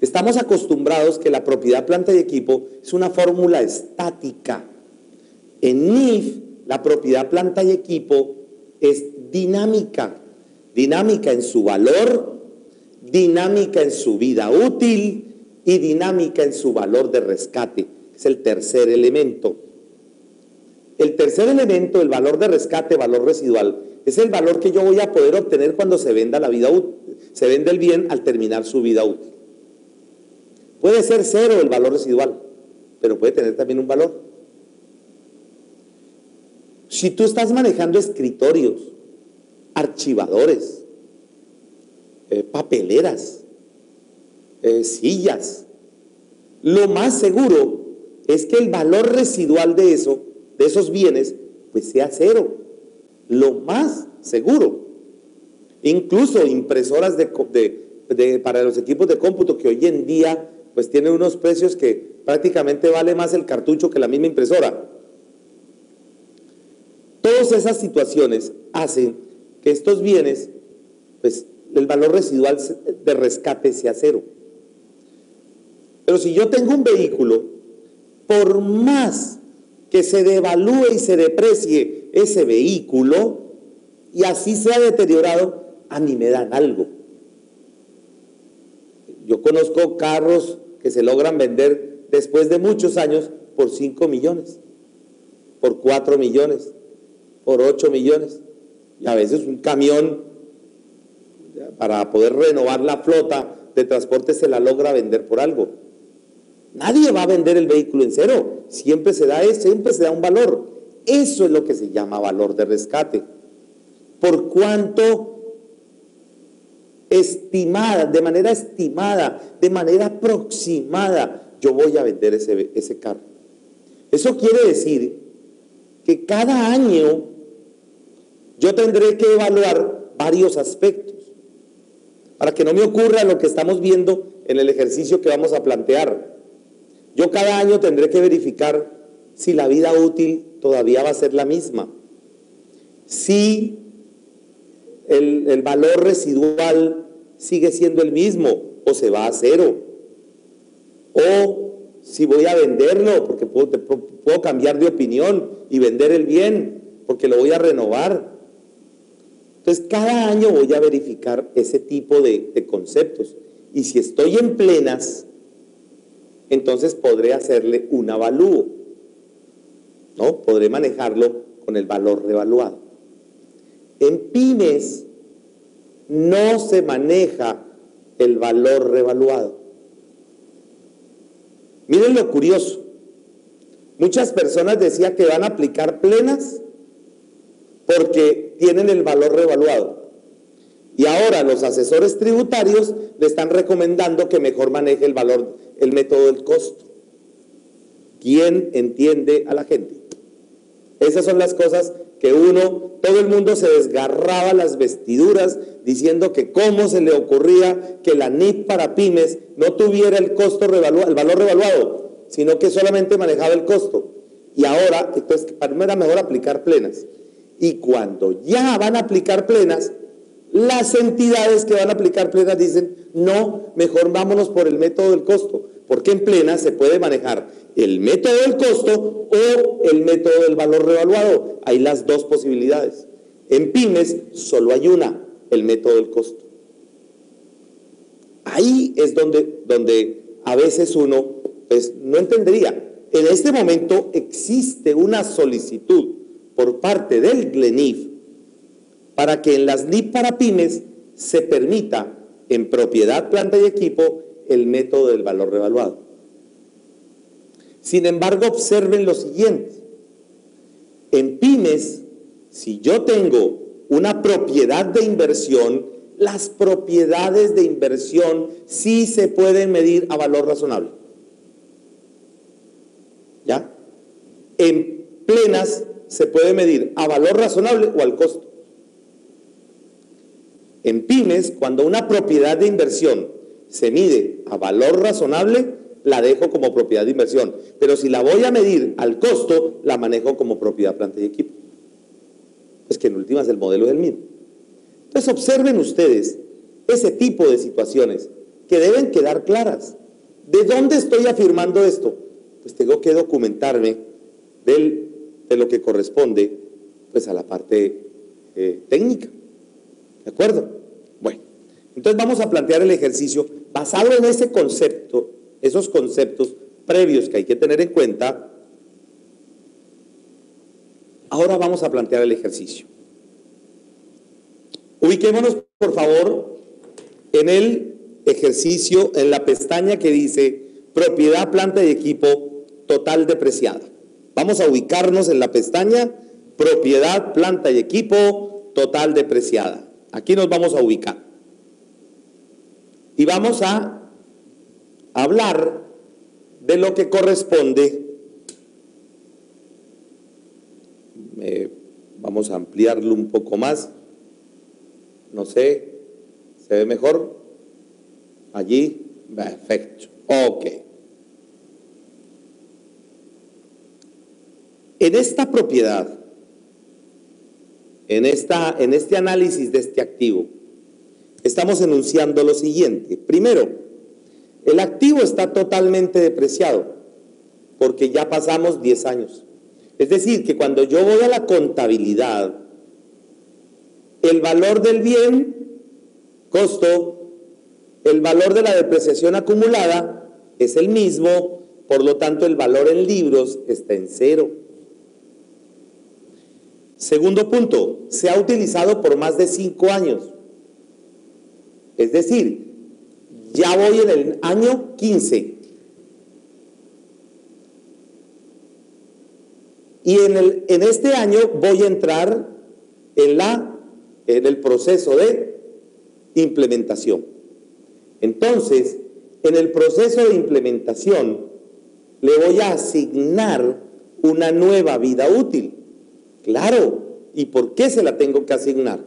Estamos acostumbrados que la propiedad, planta y equipo es una fórmula estática. En NIF, la propiedad, planta y equipo es dinámica. Dinámica en su valor, dinámica en su vida útil y dinámica en su valor de rescate. Es el tercer elemento. El tercer elemento, el valor de rescate, valor residual, es el valor que yo voy a poder obtener cuando se venda la vida útil, se vende el bien al terminar su vida útil. Puede ser 0 el valor residual, pero puede tener también un valor. Si tú estás manejando escritorios, archivadores, papeleras, sillas, lo más seguro es que el valor residual de esos bienes, pues sea 0. Lo más seguro. Incluso impresoras para los equipos de cómputo que hoy en día pues tienen unos precios que prácticamente vale más el cartucho que la misma impresora. Todas esas situaciones hacen que estos bienes, pues el valor residual de rescate sea 0. Pero si yo tengo un vehículo, por más que se devalúe y se deprecie ese vehículo y así sea deteriorado, a mí me dan algo. Yo conozco carros que se logran vender después de muchos años por 5 millones, por 4 millones, por 8 millones. Y a veces un camión, para poder renovar la flota de transporte, se la logra vender por algo. Nadie va a vender el vehículo en 0. Siempre se da un valor. Eso es lo que se llama valor de rescate. Por cuanto de manera estimada, de manera aproximada, yo voy a vender ese carro. Eso quiere decir que cada año yo tendré que evaluar varios aspectos para que no me ocurra lo que estamos viendo en el ejercicio que vamos a plantear. Yo cada año tendré que verificar si la vida útil todavía va a ser la misma, si el valor residual sigue siendo el mismo o se va a 0, o si voy a venderlo porque puedo cambiar de opinión y vender el bien porque lo voy a renovar. Entonces cada año voy a verificar ese tipo de conceptos, y si estoy en plenas, entonces podré hacerle un avalúo, ¿no? Podré manejarlo con el valor revaluado. En pymes no se maneja el valor revaluado. Miren lo curioso. Muchas personas decían que van a aplicar plenas porque tienen el valor revaluado. Y ahora los asesores tributarios le están recomendando que mejor maneje el método del costo. ¿Quién entiende a la gente? Esas son las cosas que todo el mundo se desgarraba las vestiduras diciendo que cómo se le ocurría que la NIF para pymes no tuviera el valor revaluado, sino que solamente manejaba el costo. Y ahora, entonces, para mí era mejor aplicar plenas. Y cuando ya van a aplicar plenas, las entidades que van a aplicar plenas dicen, no, mejor vámonos por el método del costo, porque en plenas se puede manejar el método del costo o el método del valor revaluado. Hay las dos posibilidades. En pymes solo hay una, el método del costo. Ahí es donde a veces uno pues, no entendería. En este momento existe una solicitud por parte del GLENIF para que en las NIF para pymes se permita en propiedad, planta y equipo el método del valor revaluado. Sin embargo, observen lo siguiente. En pymes, si yo tengo una propiedad de inversión, las propiedades de inversión sí se pueden medir a valor razonable. ¿Ya? En plenas se puede medir a valor razonable o al costo. En pymes, cuando una propiedad de inversión se mide a valor razonable, la dejo como propiedad de inversión. Pero si la voy a medir al costo, la manejo como propiedad, planta y equipo. Pues que en últimas el modelo es el mismo. Entonces observen ustedes ese tipo de situaciones que deben quedar claras. ¿De dónde estoy afirmando esto? Pues tengo que documentarme de lo que corresponde pues a la parte técnica. ¿De acuerdo? Bueno, entonces vamos a plantear el ejercicio basado en ese concepto, esos conceptos previos que hay que tener en cuenta. Ahora vamos a plantear el ejercicio. Ubiquémonos, por favor, en el ejercicio, en la pestaña que dice propiedad, planta y equipo total depreciada. Vamos a ubicarnos en la pestaña propiedad, planta y equipo total depreciada. Aquí nos vamos a ubicar. Y vamos a hablar de lo que corresponde. Vamos a ampliarlo un poco más. No sé, ¿se ve mejor? Allí, perfecto. Ok. En esta propiedad, en este análisis de este activo, estamos enunciando lo siguiente. Primero, el activo está totalmente depreciado porque ya pasamos 10 años. Es decir, que cuando yo voy a la contabilidad, el valor del bien, costo, el valor de la depreciación acumulada es el mismo, por lo tanto el valor en libros está en 0. Segundo punto, se ha utilizado por más de 5 años. Es decir, ya voy en el año 15. Y en este año voy a entrar en el proceso de implementación. Entonces, en el proceso de implementación, le voy a asignar una nueva vida útil. Claro, ¿y por qué se la tengo que asignar?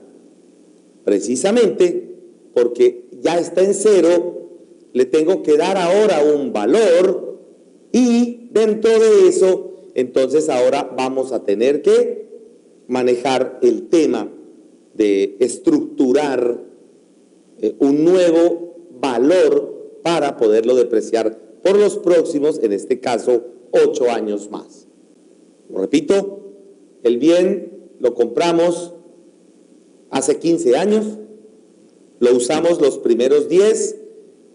Precisamente porque ya está en 0, le tengo que dar ahora un valor y dentro de eso, entonces ahora vamos a tener que manejar el tema de estructurar un nuevo valor para poderlo depreciar por los próximos, en este caso, 8 años más. Lo repito, el bien lo compramos hace 15 años, lo usamos los primeros 10,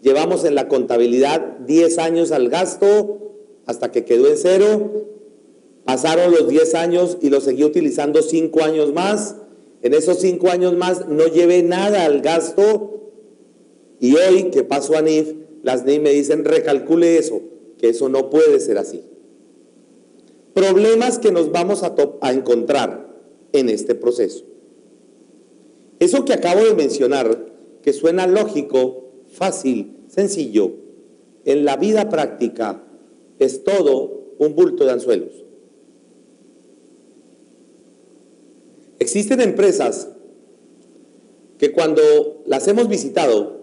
llevamos en la contabilidad 10 años al gasto hasta que quedó en 0, pasaron los 10 años y lo seguí utilizando 5 años más, en esos 5 años más no llevé nada al gasto y hoy que paso a NIF, las NIF me dicen recalcule eso, que eso no puede ser así. problemas que nos vamos a encontrar en este proceso. Eso que acabo de mencionar, que suena lógico, fácil, sencillo, en la vida práctica es todo un bulto de anzuelos. Existen empresas que cuando las hemos visitado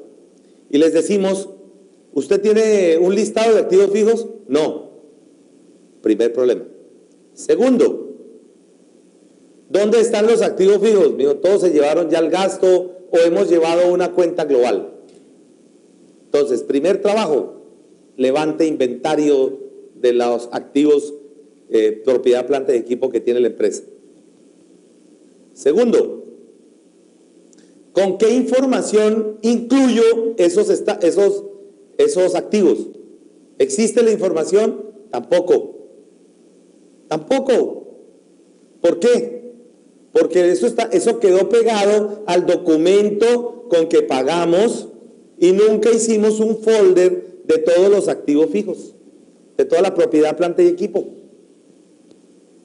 y les decimos, ¿usted tiene un listado de activos fijos? No. Primer problema. Segundo, ¿dónde están los activos fijos? Todos se llevaron ya el gasto o hemos llevado una cuenta global. Entonces, primer trabajo, levante inventario de los activos, propiedad, planta y equipo que tiene la empresa. Segundo, ¿con qué información incluyo esos activos? ¿Existe la información? Tampoco. ¿Por qué? Porque eso quedó pegado al documento con que pagamos y nunca hicimos un folder de todos los activos fijos, de toda la propiedad, planta y equipo.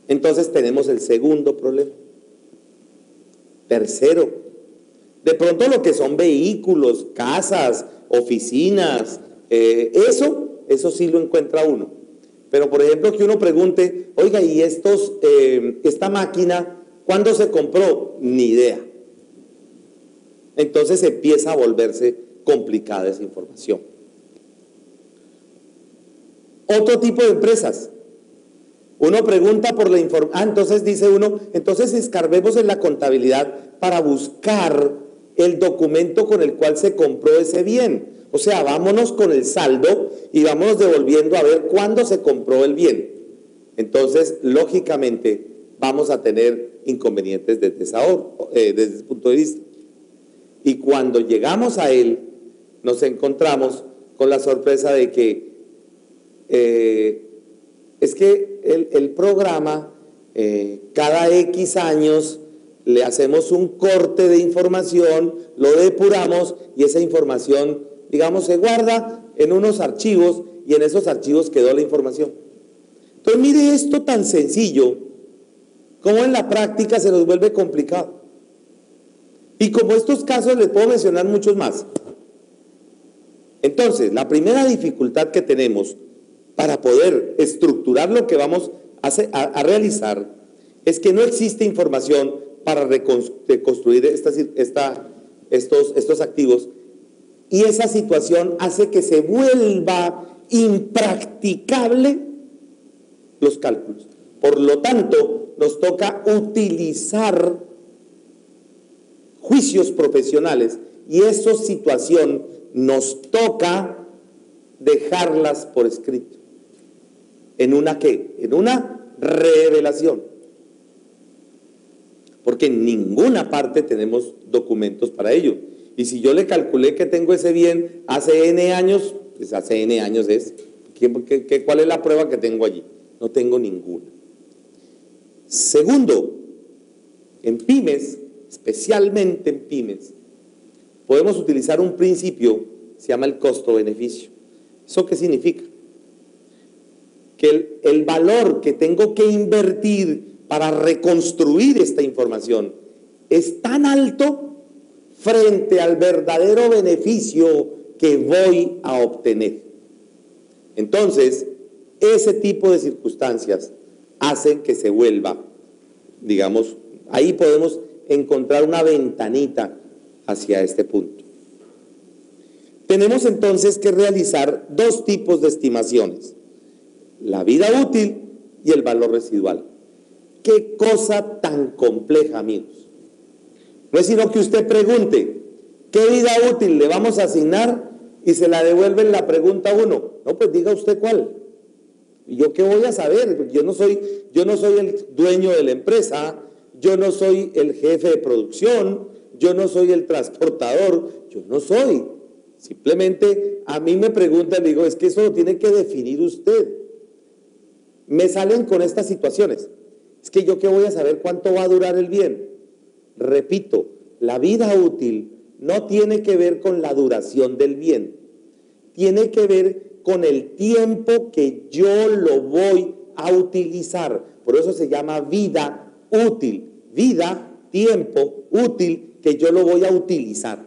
Entonces tenemos el segundo problema. Tercero, de pronto lo que son vehículos, casas, oficinas, eso sí lo encuentra uno. Pero por ejemplo que uno pregunte, oiga, ¿y esta máquina cuándo se compró? Ni idea. Entonces empieza a volverse complicada esa información. Otro tipo de empresas. Uno pregunta por la información. Entonces dice uno, entonces escarbemos en la contabilidad para buscar el documento con el cual se compró ese bien. O sea, vámonos con el saldo y vámonos devolviendo a ver cuándo se compró el bien. Entonces, lógicamente, vamos a tener inconvenientes desde ese punto de vista. Y cuando llegamos a él, nos encontramos con la sorpresa de que es que el programa, cada X años, le hacemos un corte de información, lo depuramos y esa información, digamos, se guarda en unos archivos y en esos archivos quedó la información. Entonces, mire esto tan sencillo, como en la práctica se nos vuelve complicado. Y como estos casos les puedo mencionar muchos más. Entonces, la primera dificultad que tenemos para poder estructurar lo que vamos a realizar es que no existe información para reconstruir estos activos, y esa situación hace que se vuelva impracticable los cálculos. Por lo tanto, nos toca utilizar juicios profesionales y esa situación nos toca dejarlas por escrito. ¿En una qué? En una revelación. Porque en ninguna parte tenemos documentos para ello. Y si yo le calculé que tengo ese bien hace N años, pues hace N años es. ¿Cuál es la prueba que tengo allí? No tengo ninguna. Segundo, en pymes, especialmente en pymes, podemos utilizar un principio, se llama el costo-beneficio. ¿Eso qué significa? Que el valor que tengo que invertir para reconstruir esta información es tan alto frente al verdadero beneficio que voy a obtener. Entonces, ese tipo de circunstancias hacen que se vuelva, digamos, ahí podemos encontrar una ventanita hacia este punto. Tenemos entonces que realizar dos tipos de estimaciones: la vida útil y el valor residual. ¡Qué cosa tan compleja, amigos! No es sino que usted pregunte, ¿qué vida útil le vamos a asignar? Y se la devuelven la pregunta a uno. No, pues diga usted cuál. ¿Y yo qué voy a saber? Yo no soy el dueño de la empresa, yo no soy el jefe de producción, yo no soy el transportador, yo no soy. Simplemente a mí me preguntan, digo, es que eso lo tiene que definir usted. Me salen con estas situaciones. Es que yo qué voy a saber cuánto va a durar el bien. Repito, la vida útil no tiene que ver con la duración del bien. Tiene que ver con el tiempo que yo lo voy a utilizar. Por eso se llama vida útil. Vida, tiempo útil que yo lo voy a utilizar,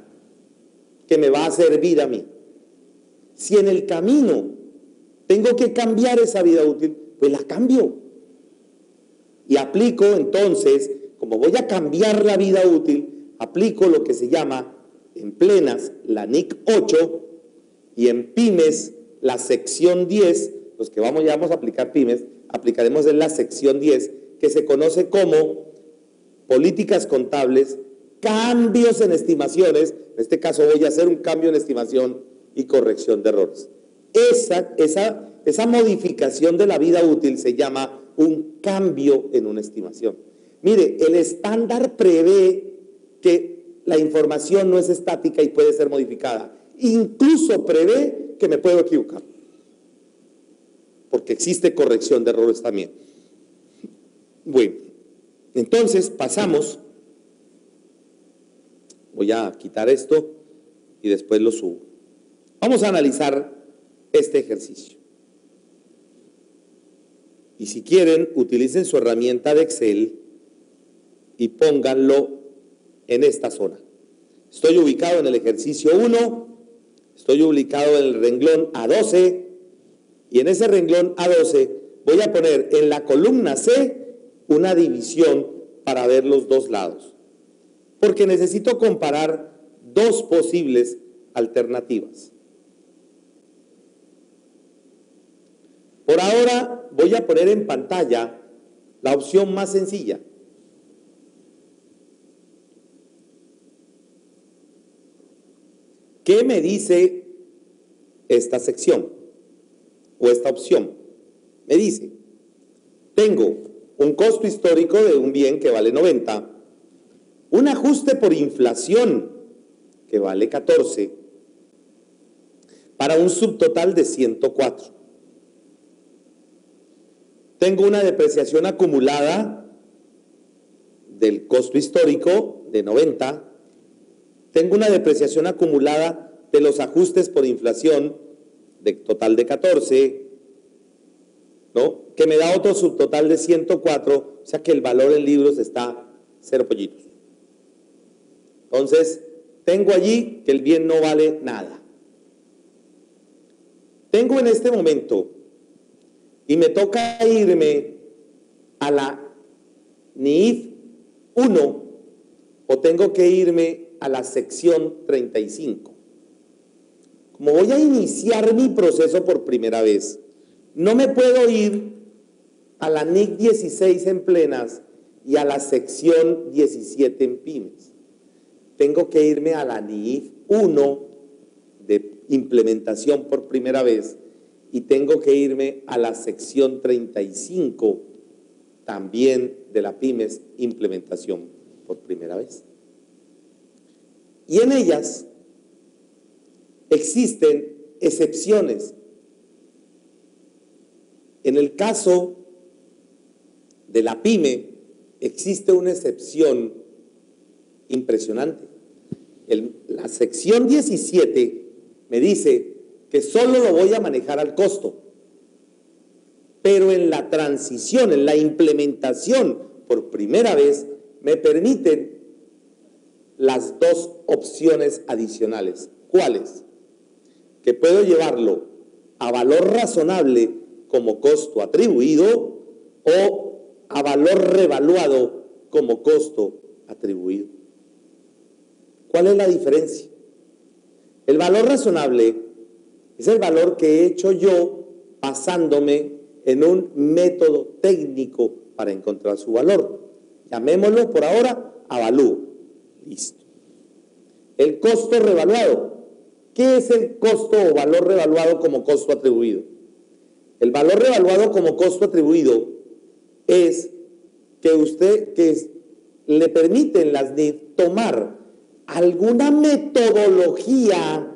que me va a servir a mí. Si en el camino tengo que cambiar esa vida útil, pues la cambio. Y aplico entonces, como voy a cambiar la vida útil, aplico lo que se llama en plenas la NIC 8 y en pymes la sección 10, los que vamos a aplicar pymes, aplicaremos en la sección 10, que se conoce como políticas contables, cambios en estimaciones. En este caso voy a hacer un cambio en estimación y corrección de errores. Esa modificación de la vida útil se llama un cambio en una estimación. Mire, el estándar prevé que la información no es estática y puede ser modificada. Incluso prevé que me puedo equivocar, porque existe corrección de errores también. Bueno, entonces pasamos, voy a quitar esto y después lo subo. Vamos a analizar este ejercicio. Y si quieren, utilicen su herramienta de Excel y pónganlo en esta zona. Estoy ubicado en el ejercicio 1, estoy ubicado en el renglón A12 y en ese renglón A12 voy a poner en la columna C una división para ver los dos lados, porque necesito comparar dos posibles alternativas. Por ahora voy a poner en pantalla la opción más sencilla. ¿Qué me dice esta sección o esta opción? Me dice, tengo un costo histórico de un bien que vale 90, un ajuste por inflación que vale 14, para un subtotal de 104. Tengo una depreciación acumulada del costo histórico de 90. Tengo una depreciación acumulada de los ajustes por inflación de total de 14, ¿no? Que me da otro subtotal de 104, o sea que el valor en libros está 0 pollitos. Entonces, tengo allí que el bien no vale nada. Tengo en este momento, y me toca irme a la NIF 1 o tengo que irme a la sección 35. Como voy a iniciar mi proceso por primera vez, no me puedo ir a la NIC 16 en plenas y a la sección 17 en pymes. Tengo que irme a la NIF 1 de implementación por primera vez y tengo que irme a la sección 35 también de la pymes implementación por primera vez. Y en ellas existen excepciones. En el caso de la pyme existe una excepción impresionante. La sección 17 me dice que solo lo voy a manejar al costo, pero en la transición, en la implementación por primera vez, me permiten las dos opciones adicionales. ¿Cuáles? Que puedo llevarlo a valor razonable como costo atribuido o a valor revaluado como costo atribuido. ¿Cuál es la diferencia? El valor razonable es el valor que he hecho yo basándome en un método técnico para encontrar su valor. Llamémoslo por ahora avalúo. Listo. El costo revaluado. ¿Qué es el costo o valor revaluado como costo atribuido? El valor revaluado como costo atribuido es que le permiten las NIF tomar alguna metodología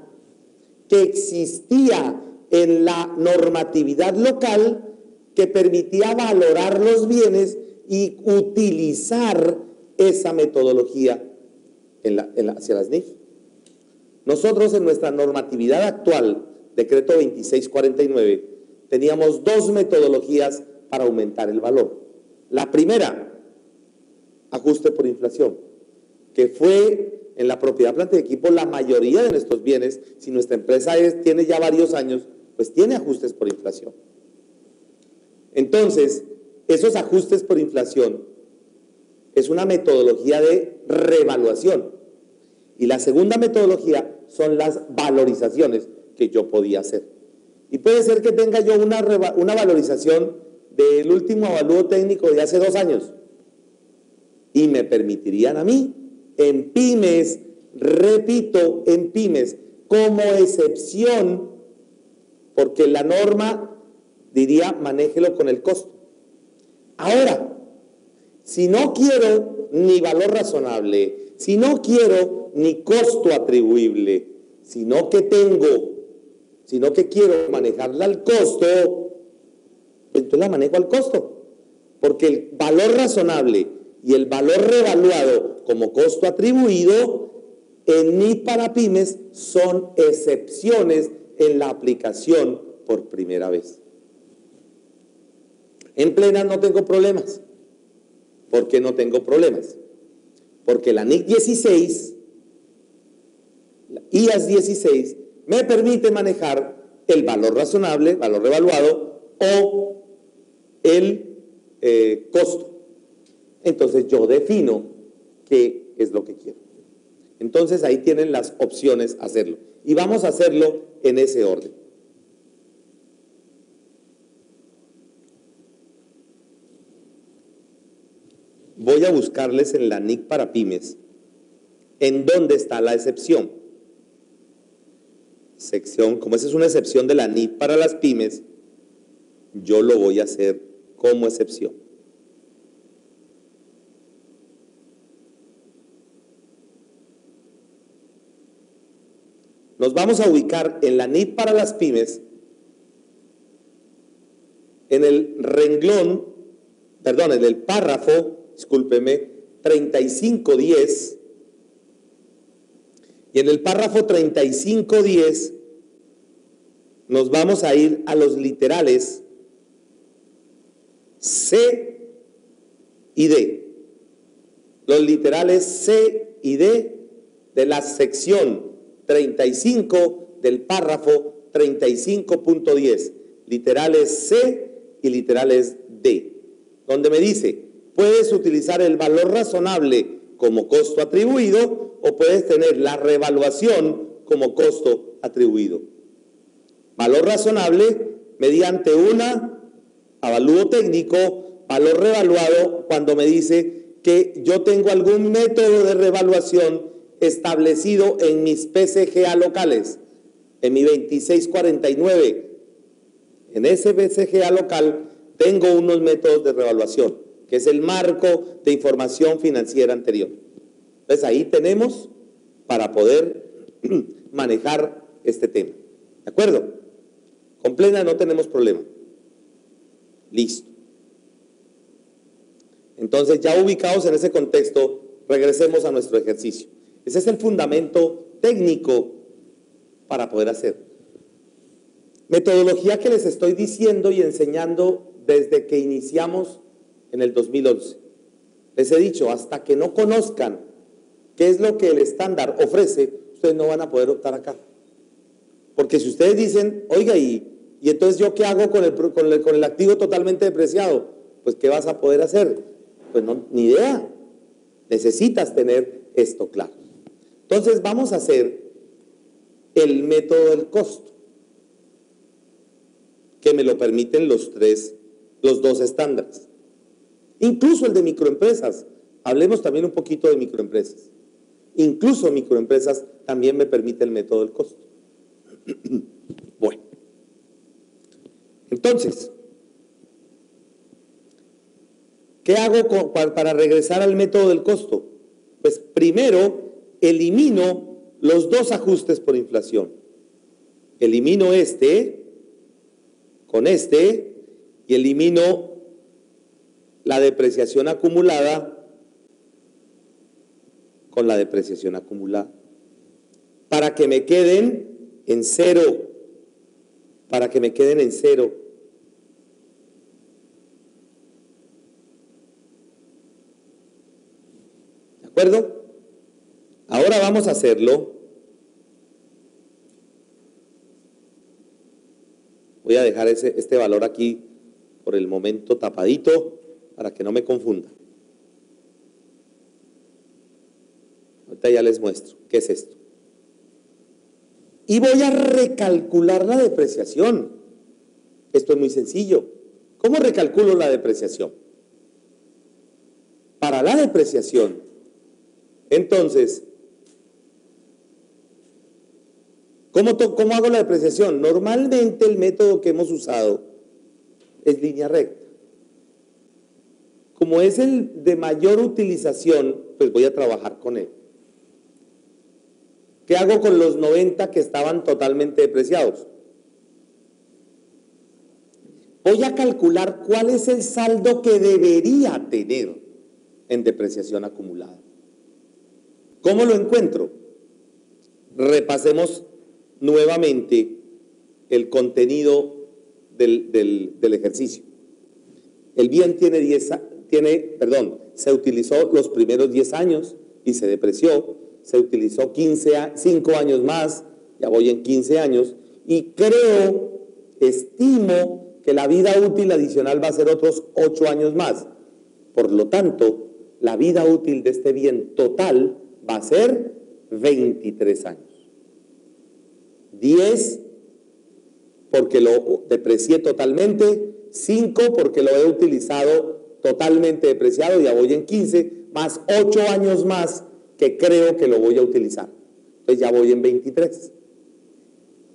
que existía en la normatividad local que permitía valorar los bienes y utilizar esa metodología hacia las NIF. Nosotros en nuestra normatividad actual, decreto 2649, teníamos dos metodologías para aumentar el valor. La primera, ajuste por inflación, que fue en la propiedad, planta y equipo, la mayoría de nuestros bienes, si nuestra empresa tiene ya varios años, pues tiene ajustes por inflación. Entonces, esos ajustes por inflación es una metodología de revaluación. Y la segunda metodología son las valorizaciones que yo podía hacer. Y puede ser que tenga yo una valorización del último avalúo técnico de hace 2 años. Y me permitirían a mí, en pymes, repito, en pymes, como excepción, porque la norma diría manéjelo con el costo. Ahora, si no quiero ni valor razonable, si no quiero ni costo atribuible, sino que quiero manejarla al costo, pues entonces la manejo al costo. Porque el valor razonable y el valor revaluado como costo atribuido en NIT para pymes son excepciones en la aplicación por primera vez. En plenas no tengo problemas. ¿Por qué no tengo problemas? Porque la NIC 16, la IAS 16, me permite manejar el valor razonable, valor revaluado o el costo. Entonces yo defino qué es lo que quiero. Entonces ahí tienen las opciones a hacerlo. Y vamos a hacerlo en ese orden. Voy a buscarles en la NIC para pymes en dónde está la excepción. Sección, como esa es una excepción de la NIC para las pymes, yo lo voy a hacer como excepción. Nos vamos a ubicar en la NIC para las pymes, en el renglón, perdón, en el párrafo, discúlpeme, 3510, y en el párrafo 3510 nos vamos a ir a los literales C y D. Los literales C y D de la sección 35 del párrafo 35.10, literales C y literales D, donde me dice, puedes utilizar el valor razonable como costo atribuido o puedes tener la revaluación como costo atribuido. Valor razonable mediante una avalúo técnico, valor revaluado cuando me dice que yo tengo algún método de revaluación establecido en mis PCGA locales, en mi 2649. En ese PCGA local tengo unos métodos de revaluación, que es el marco de información financiera anterior. Entonces ahí tenemos para poder manejar este tema. ¿De acuerdo? Con plena no tenemos problema. Listo. Entonces ya ubicados en ese contexto, regresemos a nuestro ejercicio. Ese es el fundamento técnico para poder hacer. Metodología que les estoy diciendo y enseñando desde que iniciamos en el 2011. Les he dicho, hasta que no conozcan qué es lo que el estándar ofrece, ustedes no van a poder optar acá. Porque si ustedes dicen, oiga, y entonces yo qué hago con el activo totalmente depreciado, pues ¿qué vas a poder hacer? Pues no, ni idea. Necesitas tener esto claro. Entonces vamos a hacer el método del costo, que me lo permiten los dos estándares. Incluso el de microempresas. Hablemos también un poquito de microempresas. Incluso microempresas también me permite el método del costo. Bueno. Entonces, ¿qué hago para regresar al método del costo? Pues primero elimino los dos ajustes por inflación. Elimino este con este y elimino la depreciación acumulada con la depreciación acumulada. Para que me queden en cero. Para que me queden en cero. acuerdo? Ahora vamos a hacerlo. Voy a dejar este valor aquí por el momento tapadito para que no me confunda. Ahorita ya les muestro qué es esto. Y voy a recalcular la depreciación. Esto es muy sencillo. ¿Cómo recalculo la depreciación? Para la depreciación, entonces, ¿cómo hago la depreciación? Normalmente el método que hemos usado es línea recta. Como es el de mayor utilización, pues voy a trabajar con él. ¿Qué hago con los 90 que estaban totalmente depreciados? Voy a calcular cuál es el saldo que debería tener en depreciación acumulada. ¿Cómo lo encuentro? Repasemos nuevamente el contenido del ejercicio. El bien se utilizó los primeros 10 años y se depreció, se utilizó 5 años más, ya voy en 15 años, y estimo que la vida útil adicional va a ser otros 8 años más. Por lo tanto, la vida útil de este bien total va a ser 23 años. 10 porque lo deprecié totalmente, 5 porque lo he utilizado totalmente depreciado, ya voy en 15, más 8 años más que creo que lo voy a utilizar. Entonces ya voy en 23.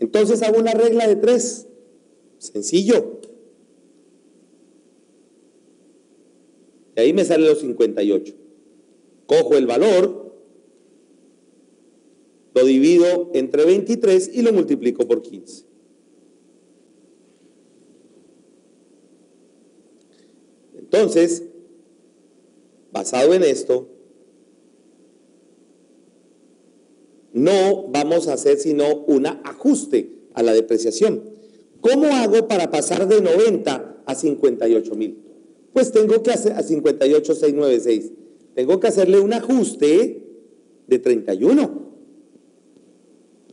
Entonces hago una regla de 3. Sencillo. Y ahí me salen los 58. Cojo el valor, lo divido entre 23 y lo multiplico por 15. Entonces, basado en esto, no vamos a hacer sino un ajuste a la depreciación. ¿Cómo hago para pasar de 90 a 58,000? Pues tengo que hacer a 58,696. Tengo que hacerle un ajuste de 31.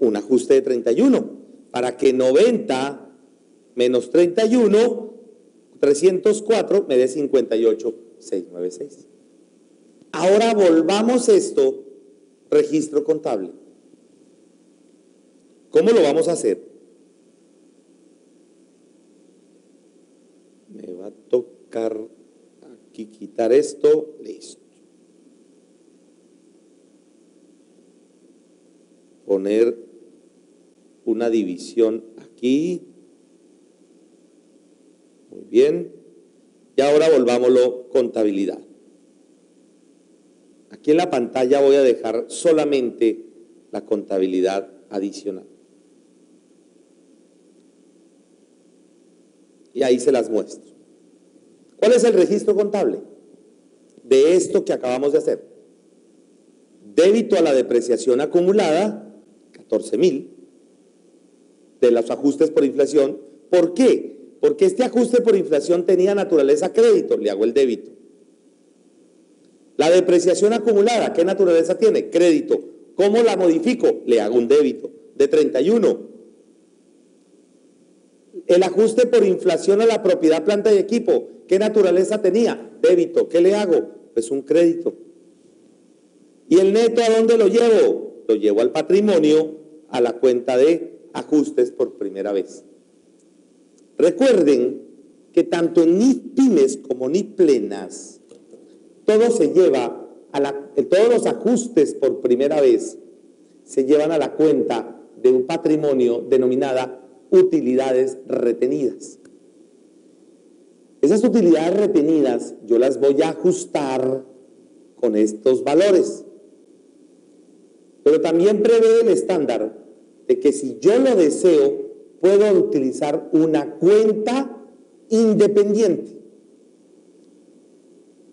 Un ajuste de 31 para que 90 menos 31, 304 me dé 58,696. Ahora volvamos esto registro contable. ¿Cómo lo vamos a hacer? Me va a tocar aquí quitar esto, listo. Poner una división aquí. Muy bien. Y ahora volvámoslo contabilidad. Aquí en la pantalla voy a dejar solamente la contabilidad adicional. Y ahí se las muestro. ¿Cuál es el registro contable de esto que acabamos de hacer? Débito a la depreciación acumulada, 14,000, de los ajustes por inflación. ¿Por qué? Porque este ajuste por inflación tenía naturaleza crédito, le hago el débito. La depreciación acumulada, ¿qué naturaleza tiene? Crédito. ¿Cómo la modifico? Le hago un débito de 31. El ajuste por inflación a la propiedad, planta y equipo, ¿qué naturaleza tenía? Débito. ¿Qué le hago? Pues un crédito. ¿Y el neto a dónde lo llevo? Lo llevo al patrimonio, a la cuenta de ajustes por primera vez. Recuerden que tanto en NIF pymes como NIF plenas, todo se lleva todos los ajustes por primera vez se llevan a la cuenta de un patrimonio denominada utilidades retenidas. Esas utilidades retenidas yo las voy a ajustar con estos valores. Pero también prevé el estándar de que si yo lo deseo, puedo utilizar una cuenta independiente.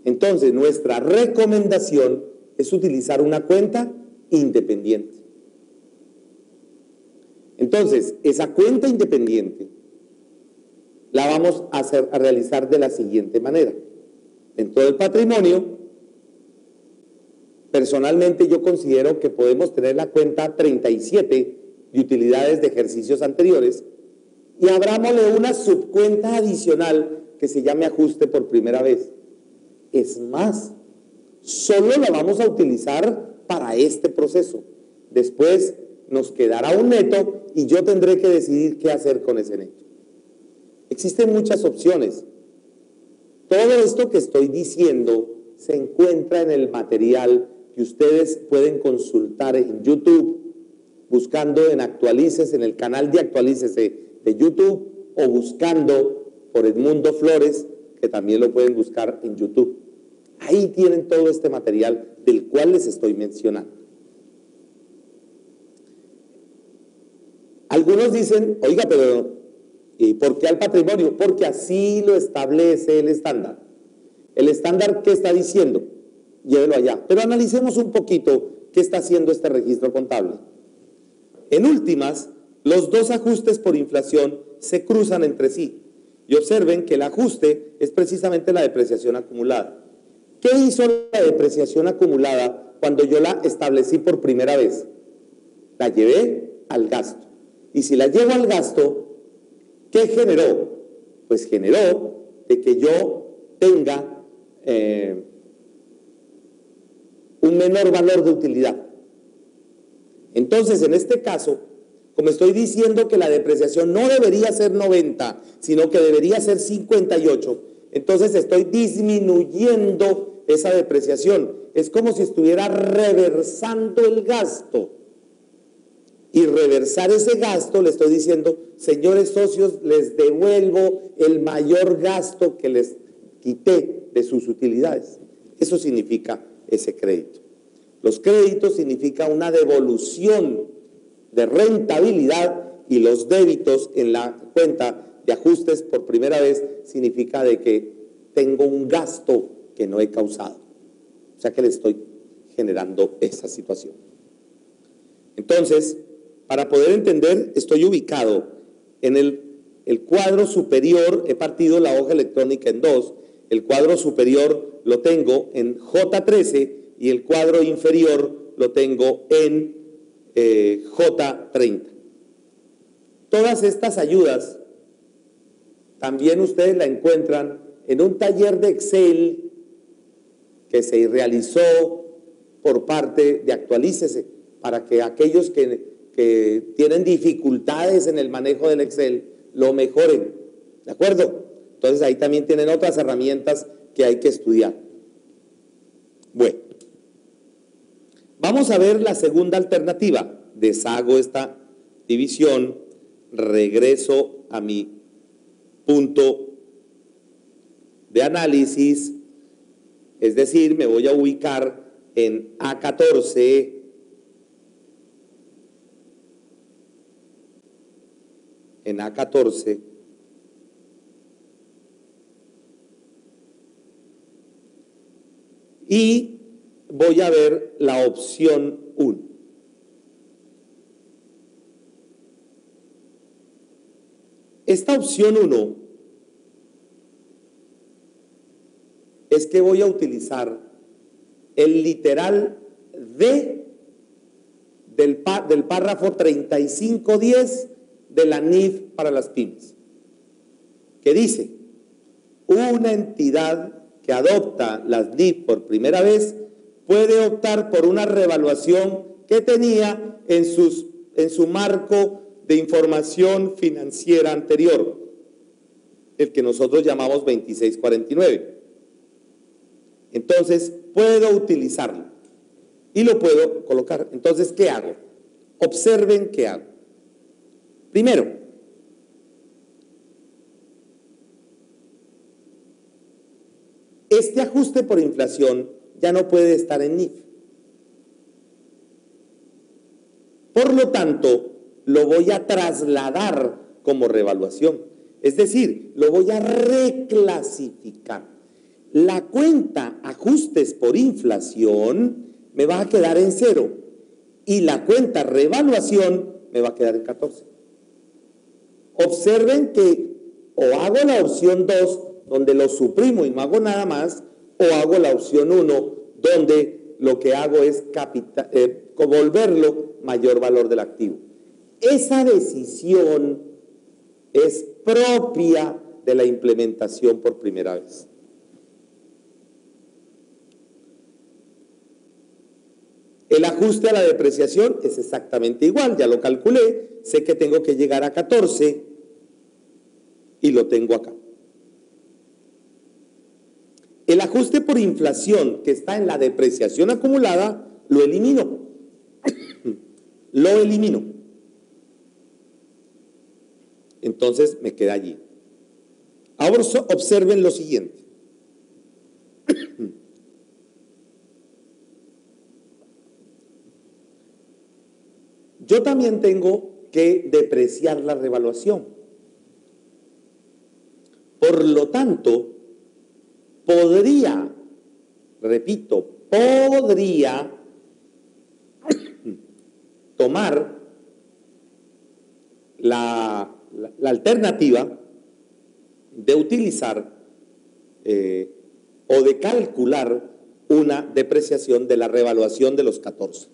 Entonces, nuestra recomendación es utilizar una cuenta independiente. Entonces, esa cuenta independiente la vamos a realizar de la siguiente manera. Dentro del patrimonio, Personalmente yo considero que podemos tener la cuenta 37 de utilidades de ejercicios anteriores y abrámosle una subcuenta adicional que se llame ajuste por primera vez. Es más, solo la vamos a utilizar para este proceso. Después nos quedará un neto y yo tendré que decidir qué hacer con ese neto. Existen muchas opciones. Todo esto que estoy diciendo se encuentra en el material que ustedes pueden consultar en YouTube, buscando en Actualícese, en el canal de Actualícese de YouTube, o buscando por Edmundo Flores, que también lo pueden buscar en YouTube. Ahí tienen todo este material del cual les estoy mencionando. Algunos dicen, oiga, pero ¿y por qué al patrimonio? Porque así lo establece el estándar. ¿El estándar qué está diciendo? Llévelo allá. Pero analicemos un poquito qué está haciendo este registro contable. En últimas, los dos ajustes por inflación se cruzan entre sí. Y observen que el ajuste es precisamente la depreciación acumulada. ¿Qué hizo la depreciación acumulada cuando yo la establecí por primera vez? La llevé al gasto. Y si la llevo al gasto, ¿qué generó? Pues generó de que yo tenga un menor valor de utilidad. Entonces, en este caso, como estoy diciendo que la depreciación no debería ser 90, sino que debería ser 58, entonces estoy disminuyendo esa depreciación. Es como si estuviera reversando el gasto. Y reversar ese gasto, le estoy diciendo, señores socios, les devuelvo el mayor gasto que les quité de sus utilidades. Eso significa ese crédito. Los créditos significa una devolución de rentabilidad y los débitos en la cuenta de ajustes por primera vez significa de que tengo un gasto que no he causado. O sea que le estoy generando esa situación. Entonces, para poder entender, estoy ubicado en el cuadro superior, he partido la hoja electrónica en dos, el cuadro superior lo tengo en J13 y el cuadro inferior lo tengo en J30. Todas estas ayudas también ustedes la encuentran en un taller de Excel que se realizó por parte de Actualícese, para que aquellos que tienen dificultades en el manejo del Excel lo mejoren, ¿de acuerdo? Entonces ahí también tienen otras herramientas que hay que estudiar. Bueno, vamos a ver la segunda alternativa. Deshago esta división, regreso a mi punto de análisis, es decir, me voy a ubicar en A14, y voy a ver la opción 1. Esta opción 1 es que voy a utilizar el literal D del párrafo 3510 de la NIF para las pymes, que dice: una entidad que adopta las NIF por primera vez puede optar por una revaluación que tenía en su marco de información financiera anterior, el que nosotros llamamos 2649. Entonces, puedo utilizarlo y lo puedo colocar. Entonces, ¿qué hago? Observen qué hago. Primero, este ajuste por inflación ya no puede estar en NIF. Por lo tanto, lo voy a trasladar como revaluación. Es decir, lo voy a reclasificar. La cuenta ajustes por inflación me va a quedar en 0 y la cuenta revaluación me va a quedar en 14. Observen que o hago la opción 2, donde lo suprimo y no hago nada más, o hago la opción 1, donde lo que hago es volverlo mayor valor del activo. Esa decisión es propia de la implementación por primera vez. El ajuste a la depreciación es exactamente igual, ya lo calculé, sé que tengo que llegar a 14 y lo tengo acá. El ajuste por inflación que está en la depreciación acumulada, lo elimino. Lo elimino. Entonces me queda allí. Ahora observen lo siguiente. Yo también tengo que depreciar la revaluación. Por lo tanto, podría, repito, podría tomar la alternativa de utilizar o de calcular una depreciación de la revaluación de los 14.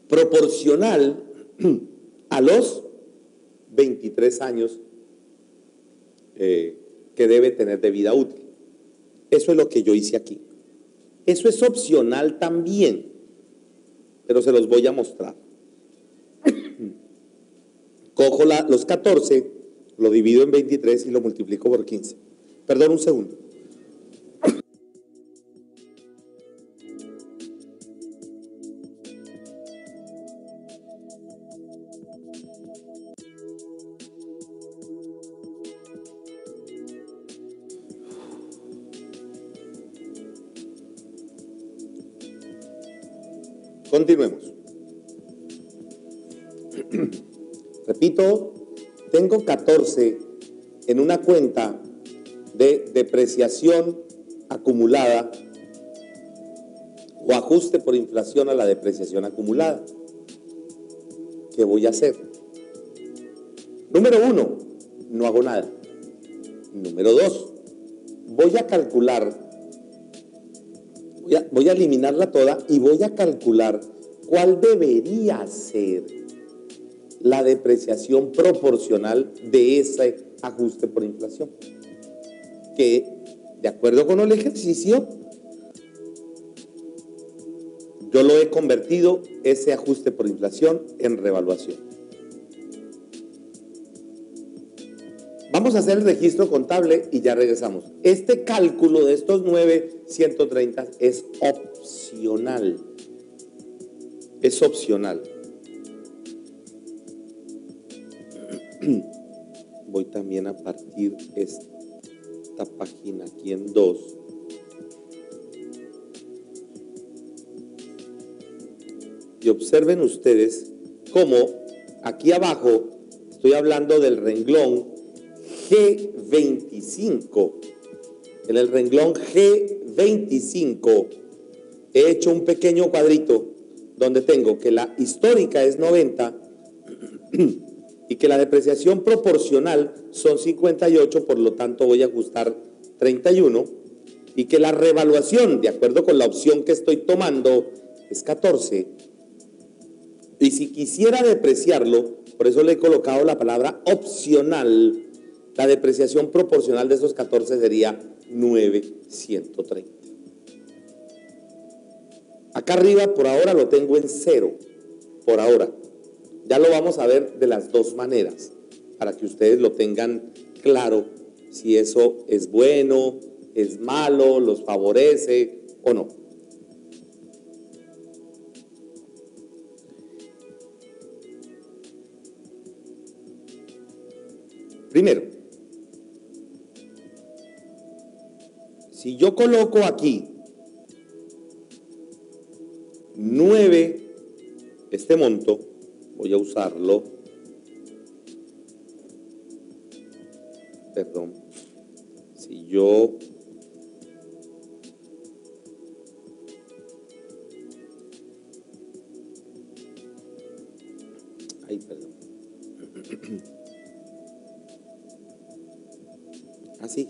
Proporcional a los 23 años que debe tener de vida útil. Eso es lo que yo hice aquí. Eso es opcional también, pero se los voy a mostrar. Cojo los 14, lo divido en 23 y lo multiplico por 15. Perdón un segundo. Continuemos. Repito, tengo 14 en una cuenta de depreciación acumulada o ajuste por inflación a la depreciación acumulada. ¿Qué voy a hacer? Número 1, no hago nada. Número 2, voy a calcular, voy a eliminarla toda y voy a calcular cuál debería ser la depreciación proporcional de ese ajuste por inflación. Que, de acuerdo con el ejercicio, yo lo he convertido, ese ajuste por inflación, en revaluación. Vamos a hacer el registro contable y ya regresamos. Este cálculo de estos 9,130 es opcional. Es opcional. Voy también a partir esta página aquí en 2. Y observen ustedes cómo aquí abajo estoy hablando del renglón G25. En el renglón G25 he hecho un pequeño cuadrito donde tengo que la histórica es 90 y que la depreciación proporcional son 58, por lo tanto voy a ajustar 31, y que la revaluación, de acuerdo con la opción que estoy tomando, es 14. Y si quisiera depreciarlo, por eso le he colocado la palabra opcional, la depreciación proporcional de esos 14 sería 9,130. Acá arriba por ahora lo tengo en 0, por ahora. Ya lo vamos a ver de las dos maneras, para que ustedes lo tengan claro, si eso es bueno, es malo, los favorece o no. Primero, si yo coloco aquí 9, este monto, voy a usarlo, perdón, si yo perdón. Sí.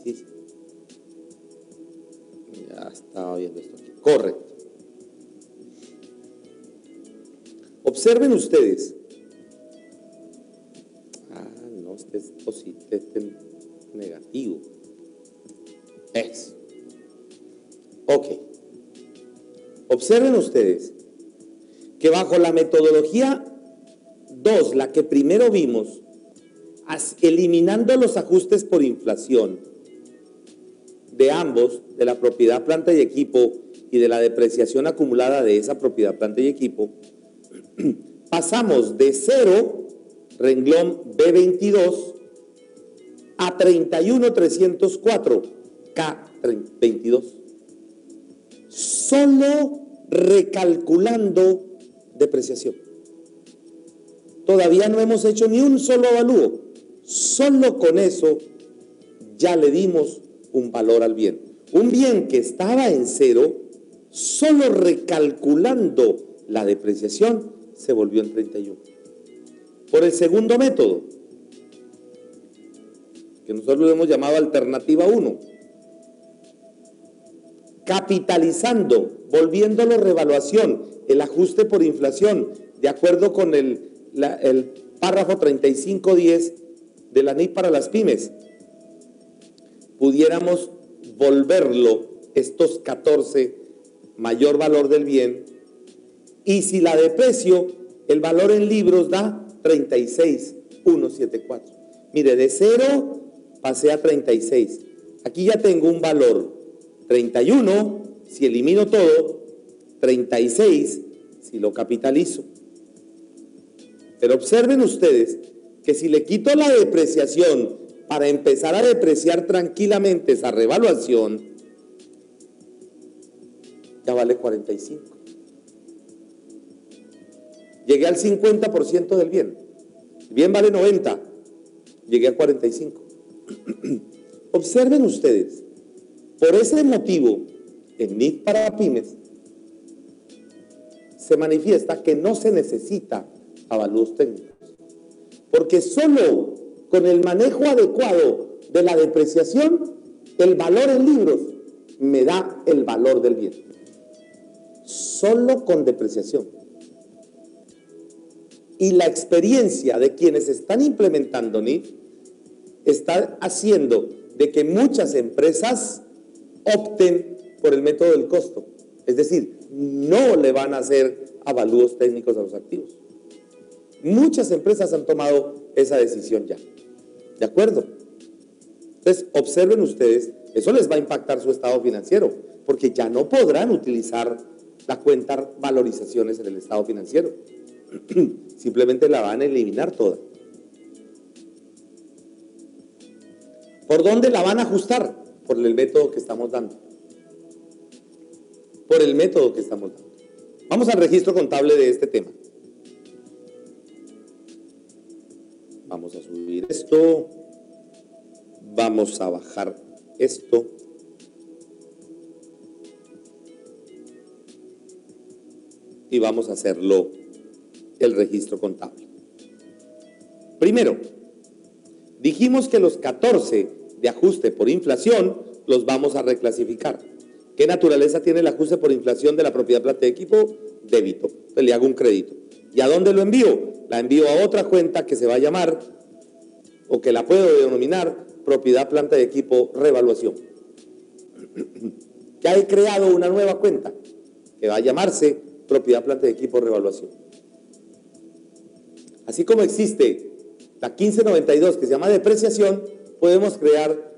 Ya. estaba viendo esto aquí. Correcto. Observen ustedes. No, este es positivo, este es negativo. Es. Ok. Observen ustedes que bajo la metodología 2, la que primero vimos, eliminando los ajustes por inflación de ambos, de la propiedad, planta y equipo, y de la depreciación acumulada de esa propiedad, planta y equipo, pasamos de 0, renglón B22, a 31,304, K22. Solo recalculando depreciación. Todavía no hemos hecho ni un solo avalúo. Solo con eso ya le dimos un valor al bien. Un bien que estaba en 0, solo recalculando la depreciación, se volvió en 31. Por el segundo método, que nosotros lo hemos llamado alternativa 1, capitalizando, volviéndolo revaluación, el ajuste por inflación, de acuerdo con el párrafo 3510 de la NIP para las pymes, pudiéramos volverlo, estos 14, mayor valor del bien, y si la deprecio, el valor en libros da 36,174. Mire, de 0 pasé a 36. Aquí ya tengo un valor 31, si elimino todo, 36, si lo capitalizo. Pero observen ustedes que si le quito la depreciación para empezar a depreciar tranquilamente esa revaluación, ya vale 45. Llegué al 50% del bien. El bien vale 90, llegué a 45. Observen ustedes, por ese motivo, en NIF para pymes, se manifiesta que no se necesita avalúos técnicos, porque solo con el manejo adecuado de la depreciación, el valor en libros me da el valor del bien. Solo con depreciación. Y la experiencia de quienes están implementando NIF está haciendo de que muchas empresas opten por el método del costo. Es decir, no le van a hacer avalúos técnicos a los activos. Muchas empresas han tomado esa decisión ya. ¿De acuerdo? Entonces, observen ustedes, eso les va a impactar su estado financiero, porque ya no podrán utilizar la cuenta valorizaciones en el estado financiero. Simplemente la van a eliminar toda. ¿Por dónde la van a ajustar? Por el método que estamos dando. Por el método que estamos dando. Vamos al registro contable de este tema. Vamos a subir esto. Vamos a bajar esto. Y vamos a hacerlo el registro contable. Primero, dijimos que los 14 de ajuste por inflación los vamos a reclasificar. ¿Qué naturaleza tiene el ajuste por inflación de la propiedad, planta y equipo? Débito. Entonces le hago un crédito. ¿Y a dónde lo envío? La envío a otra cuenta que se va a llamar, o que la puedo denominar, propiedad, planta y equipo, revaluación. Ya he creado una nueva cuenta que va a llamarse propiedad, planta y equipo, revaluación. Así como existe la 1592 que se llama depreciación, podemos crear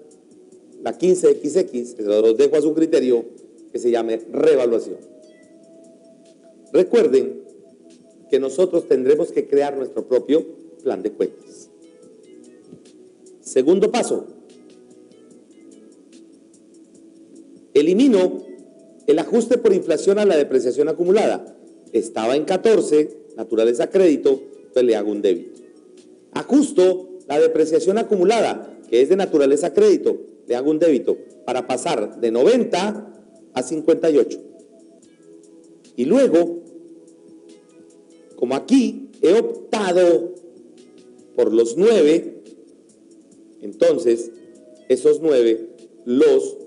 la 15XX, que los dejo a su criterio, que se llame revaluación. Recuerden que nosotros tendremos que crear nuestro propio plan de cuentas. Segundo paso, elimino el ajuste por inflación a la depreciación acumulada. Estaba en 14, naturaleza crédito, entonces le hago un débito. Ajusto la depreciación acumulada, que es de naturaleza crédito, le hago un débito para pasar de 90 a 58. Y luego, como aquí he optado por los 9, entonces esos 9 los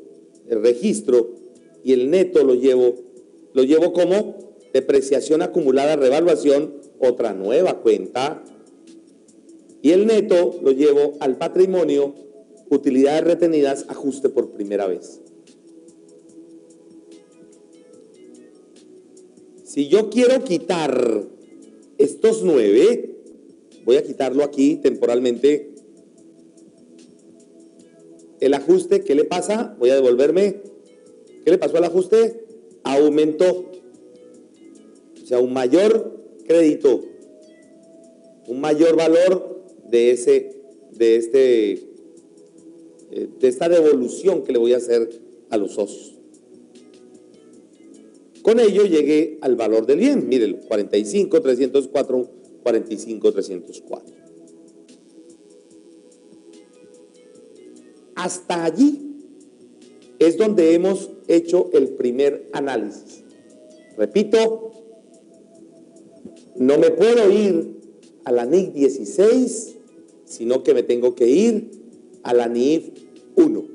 registro y el neto lo llevo como depreciación acumulada, revaluación, otra nueva cuenta. Y el neto lo llevo al patrimonio, utilidades retenidas, ajuste por primera vez. Si yo quiero quitar estos 9, voy a quitarlo aquí temporalmente. El ajuste, ¿qué le pasa? Voy a devolverme. ¿Qué le pasó al ajuste? Aumentó. O sea, un mayor crédito, un mayor valor de esta devolución que le voy a hacer a los socios. Con ello llegué al valor del bien. Mírenlo, 45.304, 45.304. Hasta allí es donde hemos hecho el primer análisis. Repito, no me puedo ir a la NIC 16, sino que me tengo que ir a la NIF 1.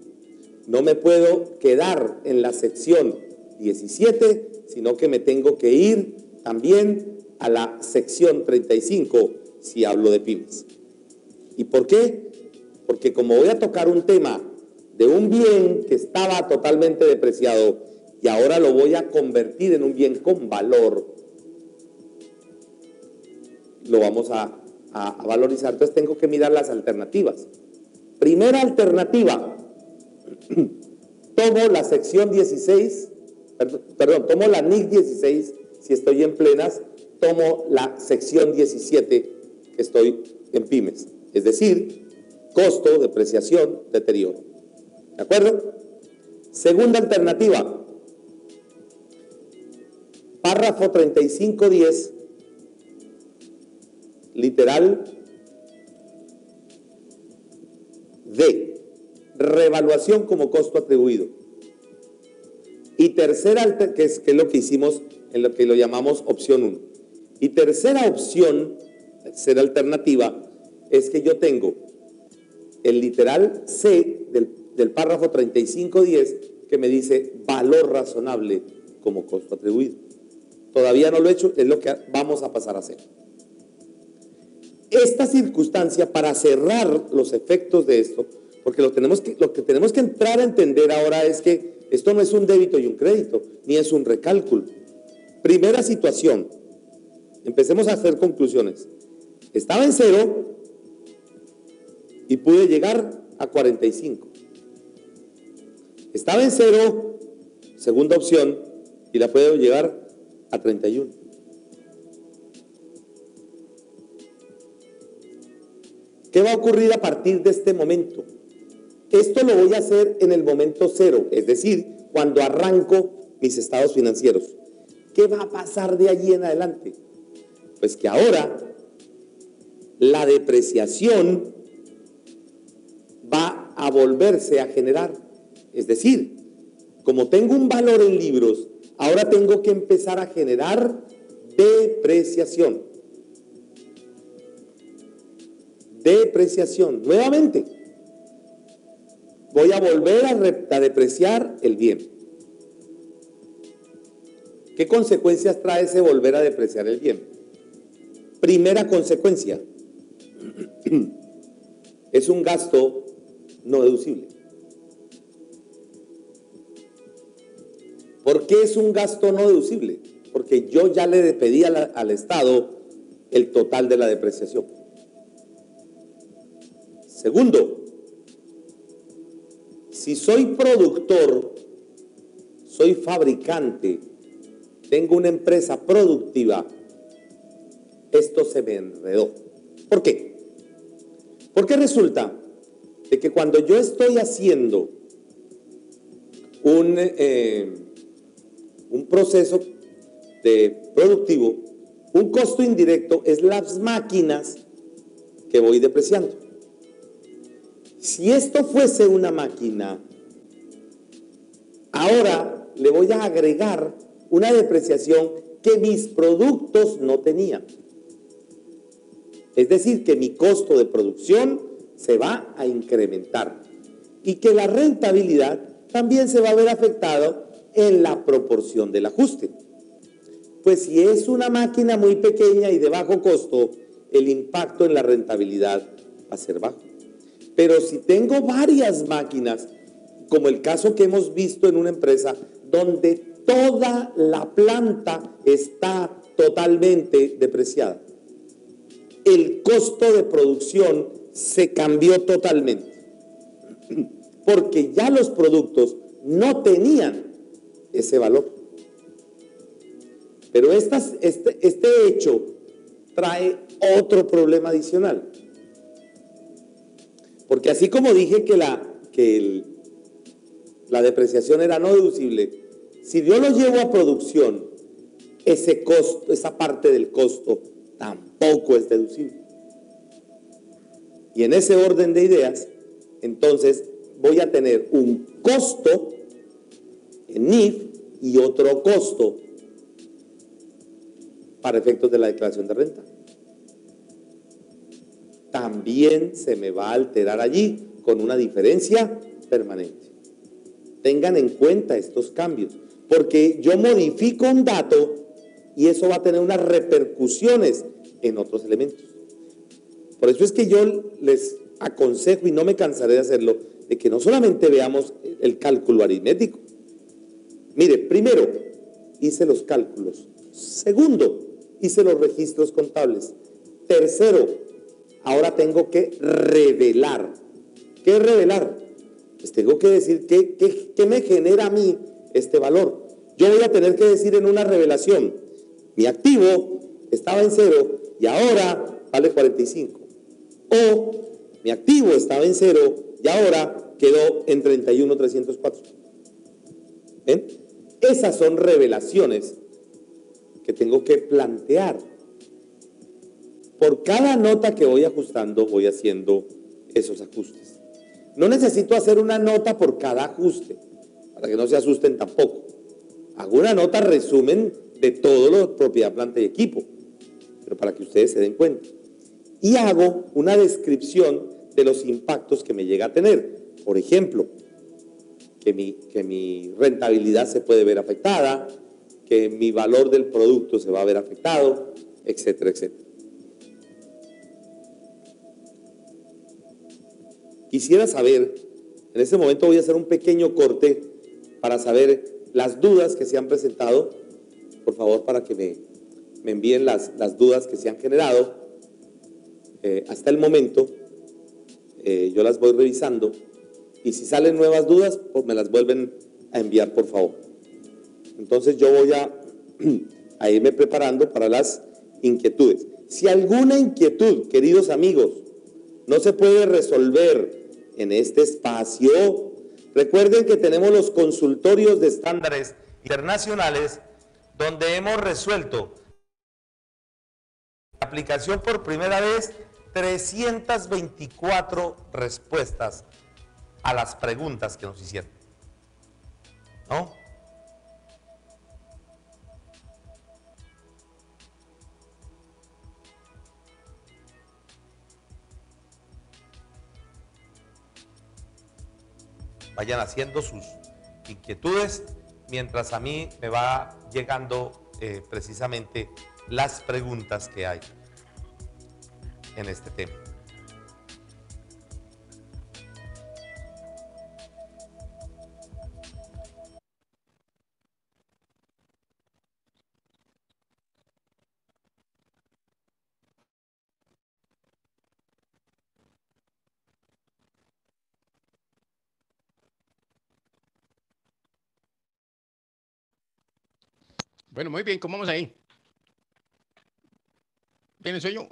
No me puedo quedar en la sección 17, sino que me tengo que ir también a la sección 35, si hablo de pymes. ¿Y por qué? Porque como voy a tocar un tema de un bien que estaba totalmente depreciado y ahora lo voy a convertir en un bien con valor, lo vamos a valorizar. Entonces tengo que mirar las alternativas. Primera alternativa, tomo la sección 16, tomo la NIC 16 si estoy en plenas, tomo la sección 17 que estoy en pymes, es decir, costo, depreciación, deterioro. ¿De acuerdo? Segunda alternativa, párrafo 3510, literal D, revaluación como costo atribuido. Y tercera, que es lo que hicimos en lo que lo llamamos opción 1. Y tercera opción, tercera alternativa, es que yo tengo el literal C del párrafo 3510 que me dice valor razonable como costo atribuido. Todavía no lo he hecho, es lo que vamos a pasar a hacer. Esta circunstancia, para cerrar los efectos de esto, porque lo que tenemos que entrar a entender ahora es que esto no es un débito y un crédito, ni es un recálculo. Primera situación, empecemos a hacer conclusiones. Estaba en 0 y pude llegar a 45. Estaba en 0, segunda opción, y la puedo llegar a 31. ¿Qué va a ocurrir a partir de este momento? Esto lo voy a hacer en el momento 0, es decir, cuando arranco mis estados financieros. ¿Qué va a pasar de allí en adelante? Pues que ahora la depreciación va a volverse a generar. Es decir, como tengo un valor en libros, ahora tengo que empezar a generar depreciación. Depreciación. Nuevamente, voy a volver a depreciar el bien. ¿Qué consecuencias trae ese volver a depreciar el bien? Primera consecuencia, es un gasto no deducible. ¿Por qué es un gasto no deducible? Porque yo ya le pedí al Estado el total de la depreciación. Segundo, si soy productor, soy fabricante, tengo una empresa productiva, esto se me enredó. ¿Por qué? Porque resulta de que cuando yo estoy haciendo un proceso productivo, un costo indirecto es las máquinas que voy depreciando. Si esto fuese una máquina, ahora le voy a agregar una depreciación que mis productos no tenían. Es decir, que mi costo de producción se va a incrementar y que la rentabilidad también se va a ver afectado en la proporción del ajuste. Pues si es una máquina muy pequeña y de bajo costo, el impacto en la rentabilidad va a ser bajo. Pero si tengo varias máquinas, como el caso que hemos visto en una empresa, donde toda la planta está totalmente depreciada, el costo de producción se cambió totalmente, porque ya los productos no tenían ese valor. Pero este hecho trae otro problema adicional. Porque así como dije que la depreciación era no deducible, si yo lo llevo a producción, ese costo, esa parte del costo, tampoco es deducible. Y en ese orden de ideas, entonces voy a tener un costo en NIF y otro costo para efectos de la declaración de renta. También se me va a alterar allí con una diferencia permanente. Tengan en cuenta estos cambios, porque yo modifico un dato y eso va a tener unas repercusiones en otros elementos. Por eso es que yo les aconsejo, y no me cansaré de hacerlo, de que no solamente veamos el cálculo aritmético. Mire, primero, hice los cálculos. Segundo, hice los registros contables. Tercero, ahora tengo que revelar. ¿Qué es revelar? Pues tengo que decir qué me genera a mí este valor. Yo voy a tener que decir en una revelación, mi activo estaba en 0 y ahora vale 45. O mi activo estaba en 0 y ahora quedó en 31,304. ¿Ven? Esas son revelaciones que tengo que plantear. Por cada nota que voy ajustando, voy haciendo esos ajustes. No necesito hacer una nota por cada ajuste, para que no se asusten tampoco. Hago una nota resumen de todo lo de propiedad, planta y equipo, pero para que ustedes se den cuenta. Y hago una descripción de los impactos que me llega a tener. Por ejemplo, que mi rentabilidad se puede ver afectada, que mi valor del producto se va a ver afectado, etcétera, etcétera. Quisiera saber, en este momento voy a hacer un pequeño corte para saber las dudas que se han presentado, por favor, para que me envíen las dudas que se han generado. Hasta el momento, yo las voy revisando y si salen nuevas dudas, pues me las vuelven a enviar, por favor. Entonces yo voy a irme preparando para las inquietudes. Si alguna inquietud, queridos amigos, no se puede resolver en este espacio, recuerden que tenemos los consultorios de estándares internacionales donde hemos resuelto la aplicación por primera vez 324 respuestas a las preguntas que nos hicieron, ¿no? Vayan haciendo sus inquietudes mientras a mí me va llegando precisamente las preguntas que hay en este tema. Bueno, muy bien, ¿cómo vamos ahí? ¿Quién soy yo?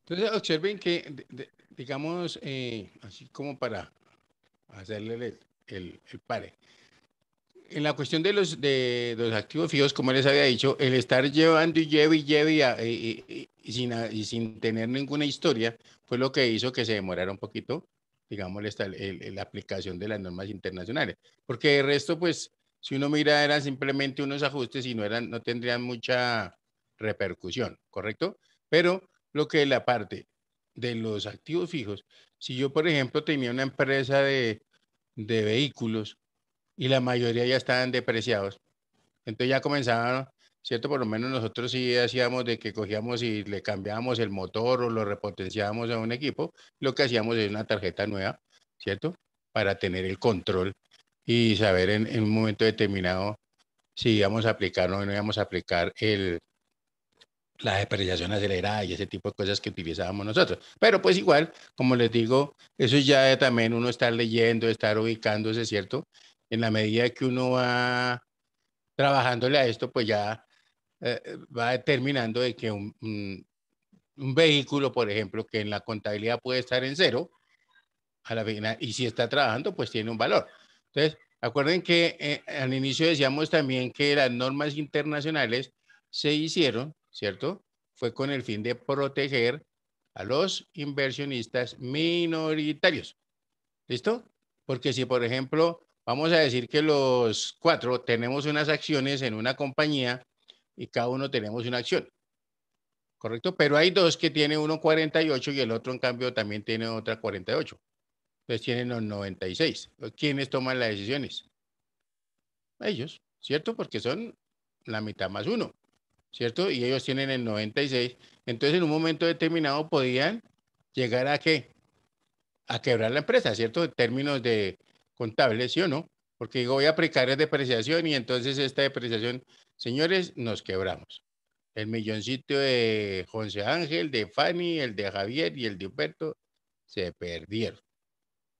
Entonces, observen que, digamos, así como para hacerle el pare. En la cuestión de los activos fijos, como les había dicho, el estar llevando y lleve y sin tener ninguna historia fue lo que hizo que se demorara un poquito, digamos, la aplicación de las normas internacionales. Porque de resto, pues, si uno mira, eran simplemente unos ajustes y no tendrían mucha repercusión, ¿correcto? Pero lo que es la parte de los activos fijos, si yo, por ejemplo, tenía una empresa de de vehículos y la mayoría ya estaban depreciados. Entonces ya comenzaban, ¿cierto? Por lo menos nosotros sí hacíamos de que cogíamos y le cambiábamos el motor o lo repotenciábamos a un equipo. Lo que hacíamos es una tarjeta nueva, ¿cierto? Para tener el control y saber en un momento determinado si íbamos a aplicar o no íbamos a aplicar la depreciación acelerada y ese tipo de cosas que utilizábamos nosotros. Pero pues igual, como les digo, eso ya también uno estar leyendo, estar ubicándose, ¿cierto? En la medida que uno va trabajándole a esto, pues ya va determinando de que un vehículo, por ejemplo, que en la contabilidad puede estar en cero, a la final, y si está trabajando, pues tiene un valor. Entonces, acuerden que al inicio decíamos también que las normas internacionales se hicieron, ¿cierto? Fue con el fin de proteger a los inversionistas minoritarios. ¿Listo? Porque si, por ejemplo, vamos a decir que los 4 tenemos unas acciones en una compañía y cada uno tenemos una acción, ¿correcto? Pero hay 2 que tiene uno 48 y el otro, en cambio, también tiene otra 48. Entonces tienen los 96. ¿Quiénes toman las decisiones? Ellos, ¿cierto? Porque son la mitad más uno, ¿cierto? Y ellos tienen el 96. Entonces, en un momento determinado podían llegar a ¿qué? A quebrar la empresa, ¿cierto? En términos de contables, ¿sí o no? Porque digo, voy a aplicar depreciación y entonces esta depreciación, señores, nos quebramos. El milloncito de José Ángel, de Fanny, el de Javier y el de Humberto se perdieron.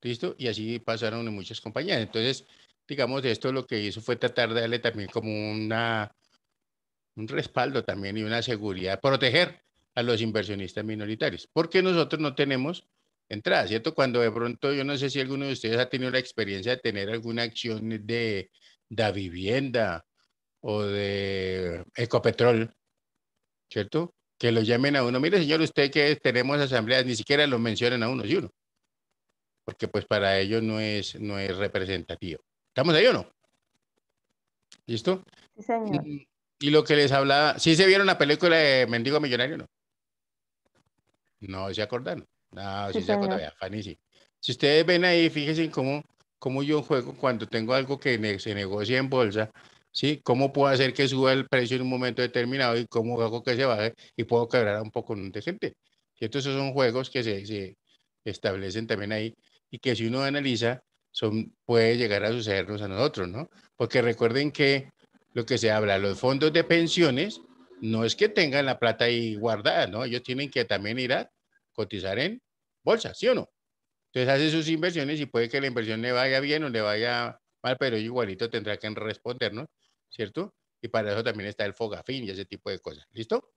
¿Listo? Y así pasaron en muchas compañías. Entonces, digamos, esto lo que hizo fue tratar de darle también como un respaldo también y una seguridad, proteger a los inversionistas minoritarios, porque nosotros no tenemos entrada, ¿cierto? Cuando de pronto, yo no sé si alguno de ustedes ha tenido la experiencia de tener alguna acción de vivienda o de Ecopetrol, ¿cierto? Que lo llamen a uno, mire señor, usted que tenemos asambleas, ni siquiera lo mencionan a uno, ¿sí o no? Porque pues para ellos no es representativo. ¿Estamos ahí o no? ¿Listo? Sí, señor. Y lo que les hablaba, ¿sí se vieron la película de Mendigo Millonario, no? No se acordaron. No, Sí, sí se acordaron, señor. Fanny, sí. Si ustedes ven ahí, fíjense en cómo yo juego cuando tengo algo que se negocia en bolsa, ¿sí? ¿Cómo puedo hacer que suba el precio en un momento determinado y cómo hago que se baje y puedo quebrar un poco de gente? ¿Cierto? Esos son juegos que se establecen también ahí y que si uno analiza, puede llegar a sucedernos a nosotros, ¿no? Porque recuerden que lo que se habla, los fondos de pensiones, no es que tengan la plata ahí guardada, ¿no? Ellos tienen que también ir a cotizar en bolsa, ¿sí o no? Entonces hace sus inversiones y puede que la inversión le vaya bien o le vaya mal, pero igualito tendrá que respondernos, ¿cierto? Y para eso también está el Fogafín y ese tipo de cosas. ¿Listo?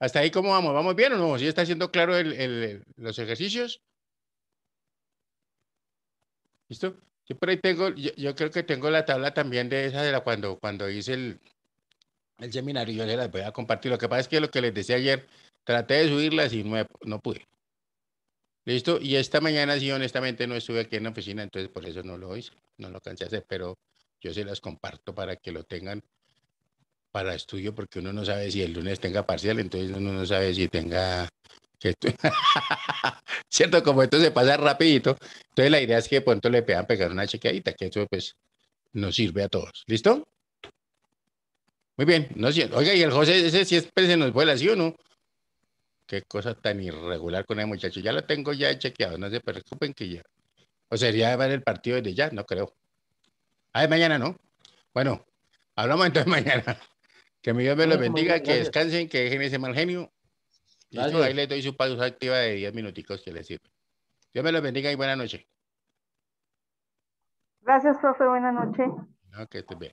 ¿Hasta ahí cómo vamos? ¿Vamos bien o no? ¿Sí está haciendo claro los ejercicios? ¿Listo? Yo por ahí tengo, yo creo que tengo la tabla también de esa de cuando hice el seminario, yo se las voy a compartir. Lo que pasa es que lo que les decía ayer, traté de subirlas y no pude. ¿Listo? Y esta mañana sí, honestamente, no estuve aquí en la oficina, entonces por eso no lo hice, no lo alcancé a hacer, pero yo se las comparto para que lo tengan para estudio, porque uno no sabe si el lunes tenga parcial, entonces uno no sabe si tenga... ¿Cierto? Como esto se pasa rapidito, entonces la idea es que de pronto le puedan pegar una chequeadita, que eso pues nos sirve a todos. ¿Listo? Muy bien. No, oiga, y el José, ese siempre se nos vuela, ¿sí o no? Qué cosa tan irregular con el muchacho. Ya lo tengo ya chequeado, no se preocupen que ya. O sería ver el partido desde ya, no creo. Ah, es mañana, ¿no? Bueno, hablamos entonces mañana. Que mi Dios me los Bueno, muy bendiga, bien, que gracias. descansen, que dejen ese mal genio. Listo, ahí Gracias. les doy su pausa activa de 10 minuticos que les sirve. Dios me los bendiga y buena noche. Gracias, profe. Buenas noches. No, que estés bien.